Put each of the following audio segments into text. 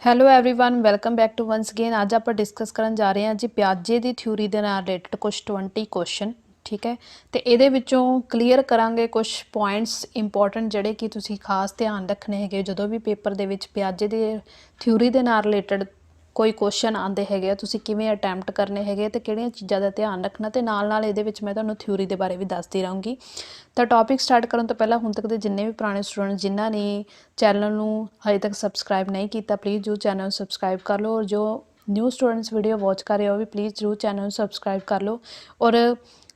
Hello everyone welcome back to once again. ਅੱਜ ਆਪਾਂ discuss ਕਰਨ ਜਾ ਰਹੇ ਹਾਂ ਜੀ ਪਿਆਜੇ ਦੀ ਥਿਊਰੀ ਦੇ ਨਾਲ ਰਿਲੇਟਡ ਕੁਝ 20 ਕੁਐਸਚਨ। ਠੀਕ ਹੈ, ਤੇ ਇਹਦੇ ਵਿੱਚੋਂ ਕਲੀਅਰ ਕਰਾਂਗੇ ਕੁਝ ਪੁਆਇੰਟਸ ਇੰਪੋਰਟੈਂਟ ਜਿਹੜੇ ਕਿ ਤੁਸੀਂ ਖਾਸ ਧਿਆਨ ਰੱਖਣੇ ਹੈਗੇ ਜਦੋਂ ਵੀ ਪੇਪਰ ਦੇ ਵਿੱਚ ਪਿਆਜੇ ਦੇ ਥਿਊਰੀ ਦੇ ਨਾਲ ਰਿਲੇਟਡ ਕੋਈ ਕੁਐਸਚਨ ਆਉਂਦੇ ਹੈਗੇ ਆ, ਤੁਸੀਂ ਕਿਵੇਂ ਅਟੈਂਪਟ ਕਰਨੇ ਹੈਗੇ ਤੇ ਕਿਹੜੀਆਂ ਚੀਜ਼ਾਂ ਦਾ ਧਿਆਨ ਰੱਖਣਾ, ਤੇ ਨਾਲ ਇਹਦੇ ਵਿੱਚ ਮੈਂ ਤੁਹਾਨੂੰ ਥਿਊਰੀ ਦੇ ਬਾਰੇ ਵੀ ਦੱਸਦੀ ਰਹੂੰਗੀ। ਤਾਂ ਟੌਪਿਕ ਸਟਾਰਟ ਕਰਨ ਤੋਂ ਪਹਿਲਾਂ ਹੁਣ ਤੱਕ ਦੇ ਜਿੰਨੇ ਵੀ ਪੁਰਾਣੇ ਸਟੂਡੈਂਟ ਜਿਨ੍ਹਾਂ ਨੇ ਚੈਨਲ ਨੂੰ ਹਜੇ ਤੱਕ ਸਬਸਕ੍ਰਾਈਬ ਨਹੀਂ ਕੀਤਾ, ਪਲੀਜ਼ ਜੋ ਚੈਨਲ ਨੂੰ ਸਬਸਕ੍ਰਾइब कर लो, और जो न्यू स्टूडेंट्स वीडियो वॉच कर रहे हो भी प्लीज़ जरूर चैनल ਨੂੰ ਸਬਸਕ੍ਰਾਈਬ ਕਰ ਲਓ, और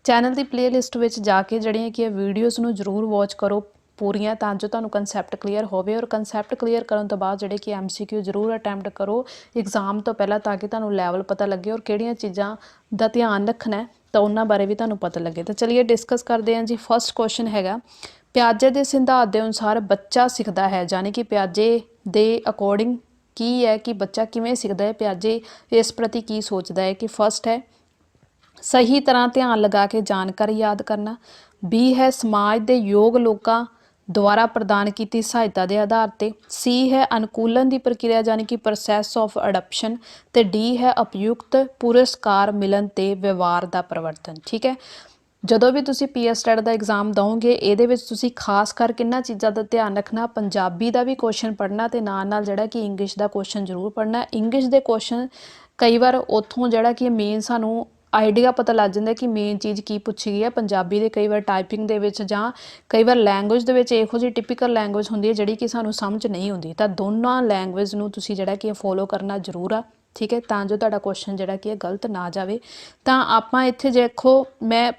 ਚੈਨਲ ਦੀ ਪਲੇਲਿਸਟ ਵਿੱਚ ਜਾ ਕੇ ਜਿਹੜੀਆਂ ਕਿ ਵੀਡੀਓਜ਼ ਨੂੰ ਜ਼ਰੂਰ ਵਾਚ ਕਰੋ ਪੂਰੀਆਂ, ਤਾਂ ਜੋ ਤੁਹਾਨੂੰ ਕਨਸੈਪਟ ਕਲੀਅਰ ਹੋਵੇ। ਔਰ ਕਨਸੈਪਟ ਕਲੀਅਰ ਕਰਨ ਤੋਂ ਬਾਅਦ ਜਿਹੜੇ ਕਿ MCQ ਜ਼ਰੂਰ ਅਟੈਂਪਟ ਕਰੋ ਐਗਜ਼ਾਮ ਤੋਂ ਪਹਿਲਾਂ, ਤਾਂ ਕਿ ਤੁਹਾਨੂੰ ਲੈਵਲ ਪਤਾ ਲੱਗੇ ਔਰ ਕਿਹੜੀਆਂ ਚੀਜ਼ਾਂ ਦਾ ਧਿਆਨ ਰੱਖਣਾ ਤਾਂ ਉਹਨਾਂ ਬਾਰੇ ਵੀ ਤੁਹਾਨੂੰ ਪਤਾ ਲੱਗੇ। ਤਾਂ ਚਲਿਏ ਡਿਸਕਸ ਕਰਦੇ ਹਾਂ ਜੀ। ਫਸਟ ਕੁਐਸਚਨ ਹੈਗਾ, ਪਿਆਜੇ ਦੇ ਸਿਧਾਂਤ ਦੇ ਅਨੁਸਾਰ ਬੱਚਾ ਸਿੱਖਦਾ ਹੈ, ਯਾਨੀ ਕਿ ਪਿਆਜੇ ਦੇ ਅਕੋਰਡਿੰਗ ਕੀ ਹੈ ਕਿ ਬੱਚਾ ਕਿਵੇਂ ਸਿੱਖਦਾ ਹੈ, ਪਿਆਜੇ ਇਸ ਪ੍ਰਤੀ ਕੀ ਸੋਚਦਾ ਹੈ। ਕਿ ਫਸਟ ਹੈ ਸਹੀ ਤਰ੍ਹਾਂ ਧਿਆਨ ਲਗਾ ਕੇ ਜਾਣਕਾਰੀ ਯਾਦ ਕਰਨਾ, ਬੀ ਹੈ ਸਮਾਜ ਦੇ ਯੋਗ ਲੋਕਾਂ ਦੁਆਰਾ ਪ੍ਰਦਾਨ ਕੀਤੀ ਸਹਾਇਤਾ ਦੇ ਆਧਾਰ ਤੇ, ਸੀ ਹੈ ਅਨੁਕੂਲਨ ਦੀ ਪ੍ਰਕਿਰਿਆ ਯਾਨੀ ਕਿ ਪ੍ਰੋਸੈਸ ਆਫ ਅਡਾਪਸ਼ਨ, ਤੇ ਡੀ ਹੈ ਉਪਯੁਕਤ ਪੁਰਸਕਾਰ ਮਿਲਣ ਤੇ ਵਿਵਹਾਰ ਦਾ ਪਰਿਵਰਤਨ। ਠੀਕ ਹੈ, ਜਦੋਂ ਵੀ ਤੁਸੀਂ ਪੀਐਸਟੈਟ ਦਾ ਐਗਜ਼ਾਮ ਦਓਗੇ ਇਹਦੇ ਵਿੱਚ ਤੁਸੀਂ ਖਾਸ ਕਰ ਕਿੰਨਾ ਚੀਜ਼ਾਂ ਦਾ ਧਿਆਨ ਰੱਖਣਾ, ਪੰਜਾਬੀ ਦਾ ਵੀ ਕੁਐਸਚਨ ਪੜ੍ਹਨਾ ਤੇ ਨਾਲ ਜਿਹੜਾ ਕਿ ਇੰਗਲਿਸ਼ ਦਾ ਕੁਐਸਚਨ ਜ਼ਰੂਰ ਪੜ੍ਹਨਾ। ਇੰਗਲਿਸ਼ ਦੇ ਕੁਐਸਚਨ ਕਈ ਵਾਰ ਉੱਥੋਂ ਜਿਹੜਾ ਕਿ ਮੇਨ ਸਾਨੂੰ ਆਈਡੀਆ ਪਤਾ ਲੱਗ ਜਾਂਦਾ ਕਿ ਮੇਨ ਚੀਜ਼ ਕੀ ਪੁੱਛੀ ਗਈ ਹੈ। ਪੰਜਾਬੀ ਦੇ ਕਈ ਵਾਰ ਟਾਈਪਿੰਗ ਦੇ ਵਿੱਚ ਜਾਂ ਕਈ ਵਾਰ ਲੈਂਗੁਏਜ ਦੇ ਵਿੱਚ ਇਹੋ ਜਿਹੀ ਟਿਪੀਕਲ ਲੈਂਗੁਏਜ ਹੁੰਦੀ ਹੈ ਜਿਹੜੀ ਕਿ ਸਾਨੂੰ ਸਮਝ ਨਹੀਂ ਆਉਂਦੀ, ਤਾਂ ਦੋਨਾਂ ਲੈਂਗੁਏਜ ਨੂੰ ਤੁਸੀਂ ਜਿਹੜਾ ਕਿ ਫੋਲੋ ਕਰਨਾ ਜ਼ਰੂਰ ਆ। ਠੀਕ ਹੈ, ਤਾਂ ਜੋ ਤੁਹਾਡਾ ਕੁਐਸਚਨ ਜਿਹੜਾ ਕਿ ਗਲਤ ਨਾ ਜਾਵੇ। ਤਾਂ ਆਪਾਂ ਇੱਥੇ ਦੇਖੋ ਮੈਂ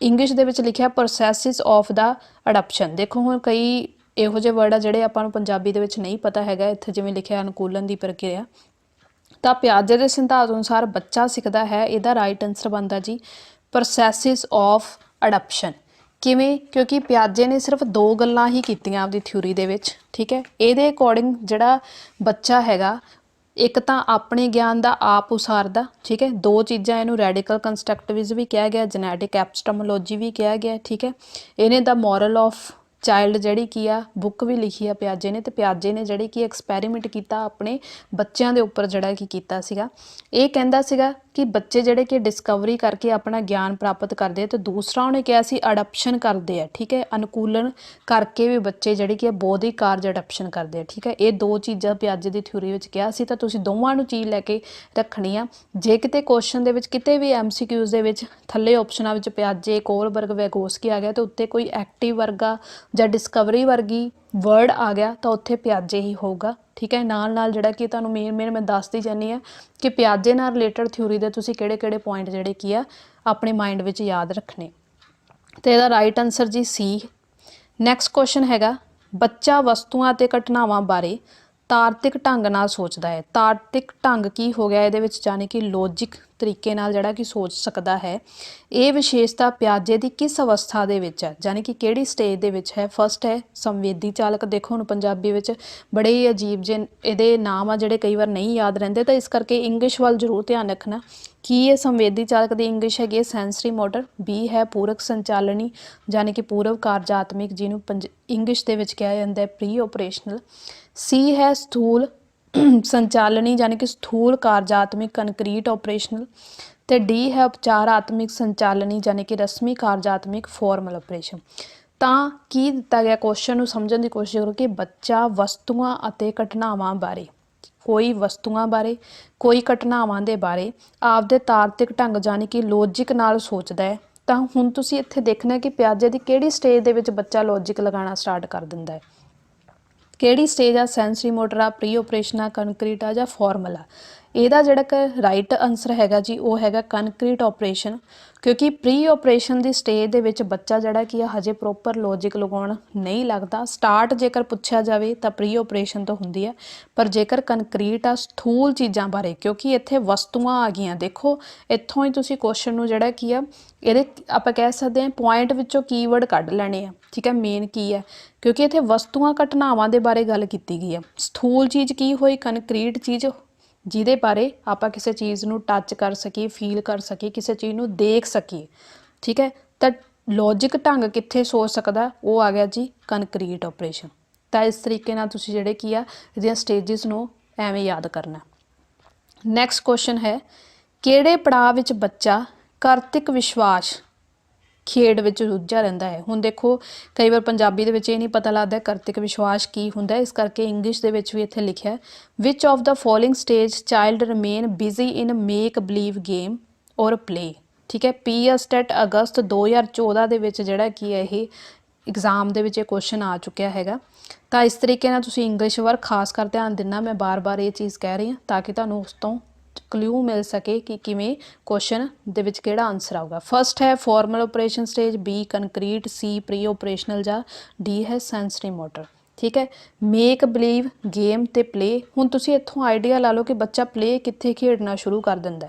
ਇੰਗਲਿਸ਼ ਦੇ ਵਿੱਚ ਲਿਖਿਆ ਪ੍ਰੋਸੈਸਿਸ ਆਫ ਦਾ ਅਡਾਪਸ਼ਨ। ਦੇਖੋ ਹੁਣ ਕਈ ਇਹੋ ਜਿਹੇ ਵਰਡ ਆ ਜਿਹੜੇ ਆਪਾਂ ਨੂੰ ਪੰਜਾਬੀ ਦੇ ਵਿੱਚ ਨਹੀਂ ਪਤਾ ਹੈਗਾ, ਇੱਥੇ ਜਿਵੇਂ ਲਿਖਿਆ ਅਨੁਕੂਲਨ ਦੀ ਪ੍ਰਕਿਰਿਆ। ਤਾਂ ਪਿਆਜੇ ਦੇ ਸਿਧਾਂਤ ਅਨੁਸਾਰ ਬੱਚਾ ਸਿੱਖਦਾ ਹੈ, ਇਹਦਾ ਰਾਈਟ ਆਨਸਰ ਬਣਦਾ ਜੀ ਪ੍ਰੋਸੈਸਿਸ ਆਫ ਅਡਾਪਸ਼ਨ। ਕਿਵੇਂ? ਕਿਉਂਕਿ ਪਿਆਜੇ ਨੇ ਸਿਰਫ ਦੋ ਗੱਲਾਂ ਹੀ ਕੀਤੀਆਂ ਆਪਦੀ ਥਿਊਰੀ ਦੇ ਵਿੱਚ। ਠੀਕ ਹੈ, ਇਹਦੇ ਅਕੋਰਡਿੰਗ ਜਿਹੜਾ ਬੱਚਾ ਹੈਗਾ ਇੱਕ ਤਾਂ ਆਪਣੇ ਗਿਆਨ ਦਾ ਆਪ ਉਸਾਰਦਾ। ਠੀਕ ਹੈ, ਦੋ ਚੀਜ਼ਾਂ ਇਹਨੂੰ ਰੈਡੀਕਲ ਕੰਸਟਰਕਟਿਵਿਜ਼ਮ ਵੀ ਕਿਹਾ ਗਿਆ, ਜੈਨੇਟਿਕ ਐਪਿਸਟਮੋਲੋਜੀ ਵੀ ਕਿਹਾ ਗਿਆ। ਠੀਕ ਹੈ, ਇਹਨੇ ਦਾ ਮੋਰਲ ਆਫ ਚਾਈਲਡ ਜਿਹੜੀ ਕੀ ਆ ਬੁੱਕ ਵੀ ਲਿਖੀ ਆ ਪਿਆਜੇ ਨੇ, ਤੇ ਪਿਆਜੇ ਨੇ ਜਿਹੜੀ ਕਿ ਐਕਸਪੈਰੀਮੈਂਟ ਕੀਤਾ ਆਪਣੇ ਬੱਚਿਆਂ ਦੇ ਉੱਪਰ ਜਿਹੜਾ ਕਿ ਕੀਤਾ ਸੀਗਾ। ਇਹ ਕਹਿੰਦਾ ਸੀਗਾ ਕਿ ਬੱਚੇ ਜਿਹੜੇ ਕਿ ਡਿਸਕਵਰੀ ਕਰਕੇ ਆਪਣਾ ਗਿਆਨ ਪ੍ਰਾਪਤ ਕਰਦੇ ਆ, ਤੇ ਦੂਸਰਾ ਉਹਨੇ ਕਿਹਾ ਸੀ ਅਡਾਪਸ਼ਨ ਕਰਦੇ ਆ। ਠੀਕ ਹੈ, ਅਨੁਕੂਲਨ ਕਰਕੇ ਵੀ ਬੱਚੇ ਜਿਹੜੇ ਕਿ ਬੌਧਿਕ ਕਾਰਜ ਅਡਾਪਸ਼ਨ ਕਰਦੇ ਆ। ਠੀਕ ਹੈ, ਇਹ ਦੋ ਚੀਜ਼ਾਂ ਪਿਆਜੇ ਦੀ ਥਿਊਰੀ ਵਿੱਚ ਕਿਹਾ ਸੀ, ਤਾਂ ਤੁਸੀਂ ਦੋਵਾਂ ਨੂੰ ਚੀਜ਼ ਲੈ ਕੇ ਰੱਖਣੀ ਆ। ਜੇ ਕਿਤੇ ਕੁਐਸਚਨ ਦੇ ਵਿੱਚ ਕਿਤੇ ਵੀ MCQs ਦੇ ਵਿੱਚ ਥੱਲੇ ਆਪਸ਼ਨਾਂ ਵਿੱਚ ਪਿਆਜੇ, ਕੋਲਬਰਗ, ਵੈਗੋਸਕੀ ਆ ਗਿਆ ਤੇ ਉੱਤੇ ਕੋਈ ਐਕਟਿਵ ਵਰਗਾ ਜਾਂ ਡਿਸਕਵਰੀ ਵਰਗੀ ਵਰਡ ਆ ਗਿਆ ਤਾਂ ਉੱਥੇ ਪਿਆਜੇ ਹੀ ਹੋਊਗਾ। ਠੀਕ ਹੈ, ਨਾਲ ਜਿਹੜਾ ਕਿ ਤੁਹਾਨੂੰ ਮੇਨ ਮੈਂ ਦੱਸਦੀ ਜਾਂਦੀ ਹਾਂ ਕਿ ਪਿਆਜੇ ਨਾਲ ਰਿਲੇਟਡ ਥਿਊਰੀ ਦੇ ਤੁਸੀਂ ਕਿਹੜੇ ਪੁਆਇੰਟ ਜਿਹੜੇ ਕੀ ਆ ਆਪਣੇ ਮਾਈਂਡ ਵਿੱਚ ਯਾਦ ਰੱਖਣੇ। ਤੇ ਇਹਦਾ ਰਾਈਟ ਆਨਸਰ ਜੀ ਸੀ। ਨੈਕਸਟ ਕੁਐਸਚਨ ਹੈਗਾ, ਬੱਚਾ ਵਸਤੂਆਂ ਅਤੇ ਘਟਨਾਵਾਂ ਬਾਰੇ ਤਾਰਕਿਕ ਢੰਗ ਨਾਲ ਸੋਚਦਾ ਹੈ। ਤਾਰਕਿਕ ਢੰਗ ਕੀ ਹੋ ਗਿਆ ਇਹਦੇ ਵਿੱਚ, ਯਾਨੀ ਕਿ ਲੌਜਿਕ ਤਰੀਕੇ ਨਾਲ ਜਿਹੜਾ ਕਿ ਸੋਚ ਸਕਦਾ ਹੈ। ਇਹ ਵਿਸ਼ੇਸ਼ਤਾ ਪਿਆਜੇ ਦੀ ਕਿਸ ਅਵਸਥਾ ਦੇ ਵਿੱਚ ਹੈ, ਯਾਨੀ ਕਿ ਕਿਹੜੀ ਸਟੇਜ ਦੇ ਵਿੱਚ ਹੈ। ਫਸਟ ਹੈ ਸੰਵੇਦੀ ਚਾਲਕ। ਦੇਖੋ ਹੁਣ ਪੰਜਾਬੀ ਵਿੱਚ ਬੜੇ ਹੀ ਅਜੀਬ ਜਿਹੇ ਇਹਦੇ ਨਾਮ ਆ ਜਿਹੜੇ ਕਈ ਵਾਰ ਨਹੀਂ ਯਾਦ ਰਹਿੰਦੇ, ਤਾਂ ਇਸ ਕਰਕੇ ਇੰਗਲਿਸ਼ ਵੱਲ ਜ਼ਰੂਰ ਧਿਆਨ ਰੱਖਣਾ। ਕੀ ਇਹ ਸੰਵੇਦੀ ਚਾਲਕ ਦੀ ਇੰਗਲਿਸ਼ ਹੈਗੀ ਸੈਂਸਰੀ ਮੋਟਰ। ਬੀ ਹੈ ਪੂਰਕ ਸੰਚਾਲਨੀ ਯਾਨੀ ਕਿ ਪੂਰਵ ਕਾਰਜਾਤਮਿਕ, ਜਿਹਨੂੰ ਇੰਗਲਿਸ਼ ਦੇ ਵਿੱਚ ਕਿਹਾ ਜਾਂਦਾ ਹੈ ਪ੍ਰੀ ਓਪਰੇਸ਼ਨਲ। ਸੀ ਹੈ ਸਥੂਲ ਸੰਚਾਲਨੀ ਯਾਨੀ ਕਿ ਸਥੂਲ ਕਾਰਜਾਤਮਿਕ ਕੰਕਰੀਟ ਆਪਰੇਸ਼ਨਲ, ਤੇ ਡੀ ਹੈ ਉਪਚਾਰਾਤਮਿਕ ਸੰਚਾਲਨੀ ਯਾਨੀ ਕਿ ਰਸਮੀ ਕਾਰਜਾਤਮਿਕ ਫਾਰਮਲ ਆਪਰੇਸ਼ਨ। ਤਾਂ ਕੀ ਦਿੱਤਾ ਗਿਆ ਕੁਐਸਚਨ ਨੂੰ ਸਮਝਣ ਦੀ ਕੋਸ਼ਿਸ਼ ਕਰੋ ਕਿ ਬੱਚਾ ਵਸਤੂਆਂ ਅਤੇ ਘਟਨਾਵਾਂ ਬਾਰੇ, ਕੋਈ ਵਸਤੂਆਂ ਬਾਰੇ ਕੋਈ ਘਟਨਾਵਾਂ ਦੇ ਬਾਰੇ ਆਪਦੇ ਤਾਰਕਿਕ ਢੰਗ ਯਾਨੀ ਕਿ ਲੌਜਿਕ ਨਾਲ ਸੋਚਦਾ ਹੈ। ਤਾਂ ਹੁਣ ਤੁਸੀਂ ਇੱਥੇ ਦੇਖਣਾ ਕਿ ਪਿਆਜੇ ਦੀ ਕਿਹੜੀ ਸਟੇਜ ਦੇ ਵਿੱਚ ਬੱਚਾ ਲੌਜਿਕ ਲਗਾਉਣਾ ਸਟਾਰਟ ਕਰ ਦਿੰਦਾ ਹੈ। ਕਿਹੜੀ ਸਟੇਜ ਆ, ਸੈਂਸਰੀ ਮੋਟਰ ਆ, ਪ੍ਰੀ ਓਪਰੇਸ਼ਨ ਆ, ਕੰਕਰੀਟ ਆ ਜਾਂ ਫਾਰਮਲ ਆ। ਇਹਦਾ ਜਿਹੜਾ ਕਿ ਰਾਈਟ ਆਨਸਰ ਹੈਗਾ ਜੀ ਉਹ ਹੈਗਾ ਕੰਕਰੀਟ ਆਪਰੇਸ਼ਨ, ਕਿਉਂਕਿ ਪ੍ਰੀ ਆਪਰੇਸ਼ਨ ਦੀ ਸਟੇਜ ਦੇ ਵਿੱਚ ਬੱਚਾ ਜਿਹੜਾ ਕਿ ਹਜੇ ਪ੍ਰੋਪਰ ਲੌਜਿਕ ਲਗਾਉਣ ਨਹੀਂ ਲੱਗਦਾ। ਸਟਾਰਟ ਜੇਕਰ ਪੁੱਛਿਆ ਜਾਵੇ ਤਾਂ ਪ੍ਰੀ ਆਪਰੇਸ਼ਨ ਤੋਂ ਹੁੰਦੀ ਹੈ, ਪਰ ਜੇਕਰ ਕੰਕਰੀਟ ਆ ਸਥੂਲ ਚੀਜ਼ਾਂ ਬਾਰੇ, ਕਿਉਂਕਿ ਇੱਥੇ ਵਸਤੂਆਂ ਆ ਗਈਆਂ। ਦੇਖੋ ਇੱਥੋਂ ਹੀ ਤੁਸੀਂ ਕੁਐਸਚਨ ਨੂੰ ਜਿਹੜਾ ਕੀ ਆ ਇਹਦੇ ਆਪਾਂ ਕਹਿ ਸਕਦੇ ਹਾਂ ਪੁਆਇੰਟ ਵਿੱਚੋਂ ਕੀਵਰਡ ਕੱਢ ਲੈਣੇ ਆ। ਠੀਕ ਹੈ, ਮੇਨ ਕੀ ਹੈ ਕਿਉਂਕਿ ਇੱਥੇ ਵਸਤੂਆਂ ਘਟਨਾਵਾਂ ਦੇ ਬਾਰੇ ਗੱਲ ਕੀਤੀ ਗਈ ਹੈ। ਸਥੂਲ ਚੀਜ਼ ਕੀ ਹੋਈ, ਕੰਕਰੀਟ ਚੀਜ਼ ਜਿਹਦੇ ਬਾਰੇ ਆਪਾਂ ਕਿਸੇ ਚੀਜ਼ ਨੂੰ ਟੱਚ ਕਰ ਸਕੀਏ, ਫੀਲ ਕਰ ਸਕੀਏ, ਕਿਸੇ ਚੀਜ਼ ਨੂੰ ਦੇਖ ਸਕੀਏ। ਠੀਕ ਹੈ, ਤਾਂ ਲੌਜਿਕ ਢੰਗ ਕਿੱਥੇ ਸੋਚ ਸਕਦਾ, ਉਹ ਆ ਗਿਆ ਜੀ ਕੰਕਰੀਟ ਆਪਰੇਸ਼ਨ। ਤਾਂ ਇਸ ਤਰੀਕੇ ਨਾਲ ਤੁਸੀਂ ਜਿਹੜੇ ਕੀ ਆ ਇਹਦੀਆਂ ਸਟੇਜਿਸ ਨੂੰ ਐਵੇਂ याद करना। नैक्सट क्वेश्चन है किहड़े पड़ाव विच बच्चा कार्तिक विश्वास खेड विच रुझा रहिंदा है। हुण देखो कई बार पंजाबी दे विच ये नहीं पता लगदा कार्तिक विश्वास की हुंदा है, इस करके इंग्लिश दे विच भी इत्थे लिखिआ which of the following stage child remain busy in make believe game और प्ले। ठीक है, PSTET अगस्त 2014 ਦੇ ਵਿੱਚ ਜਿਹੜਾ ਕੀ ਹੈ ਇਹ एग्जाम ਦੇ ਵਿੱਚ ਇਹ क्वेश्चन आ चुकिया हैगा। ਤਾਂ ਇਸ ਤਰੀਕੇ ਨਾਲ ਤੁਸੀਂ ਇੰਗਲਿਸ਼ ਵੱਲ ਖਾਸ ਕਰ ਧਿਆਨ ਦੇਣਾ। ਮੈਂ ਬਾਰ-ਬਾਰ ਇਹ ਚੀਜ਼ ਕਹਿ ਰਹੀ ਹਾਂ ਤਾਂ ਕਿ ਤੁਹਾਨੂੰ ਉਸ ਤੋਂ ਕਲੂ ਮਿਲ ਸਕੇ ਕਿ ਕਿਵੇਂ ਕੁਐਸਚਨ ਦੇ ਵਿੱਚ ਕਿਹੜਾ ਆਨਸਰ ਆਊਗਾ। ਫਸਟ ਹੈ formal operation stage, B concrete, C pre operational ਜਾਂ D ਹੈ ਸੈਂਸਰੀ ਮੋਟਰ। ਠੀਕ ਹੈ, ਮੇਕ ਬਲੀਵ ਗੇਮ ਤੇ ਪਲੇ। ਹੁਣ ਤੁਸੀਂ ਇੱਥੋਂ ਆਈਡੀਆ ਲਾ ਲਓ ਕਿ ਬੱਚਾ ਪਲੇ ਕਿੱਥੇ ਖੇਡਣਾ ਸ਼ੁਰੂ ਕਰ ਦਿੰਦਾ।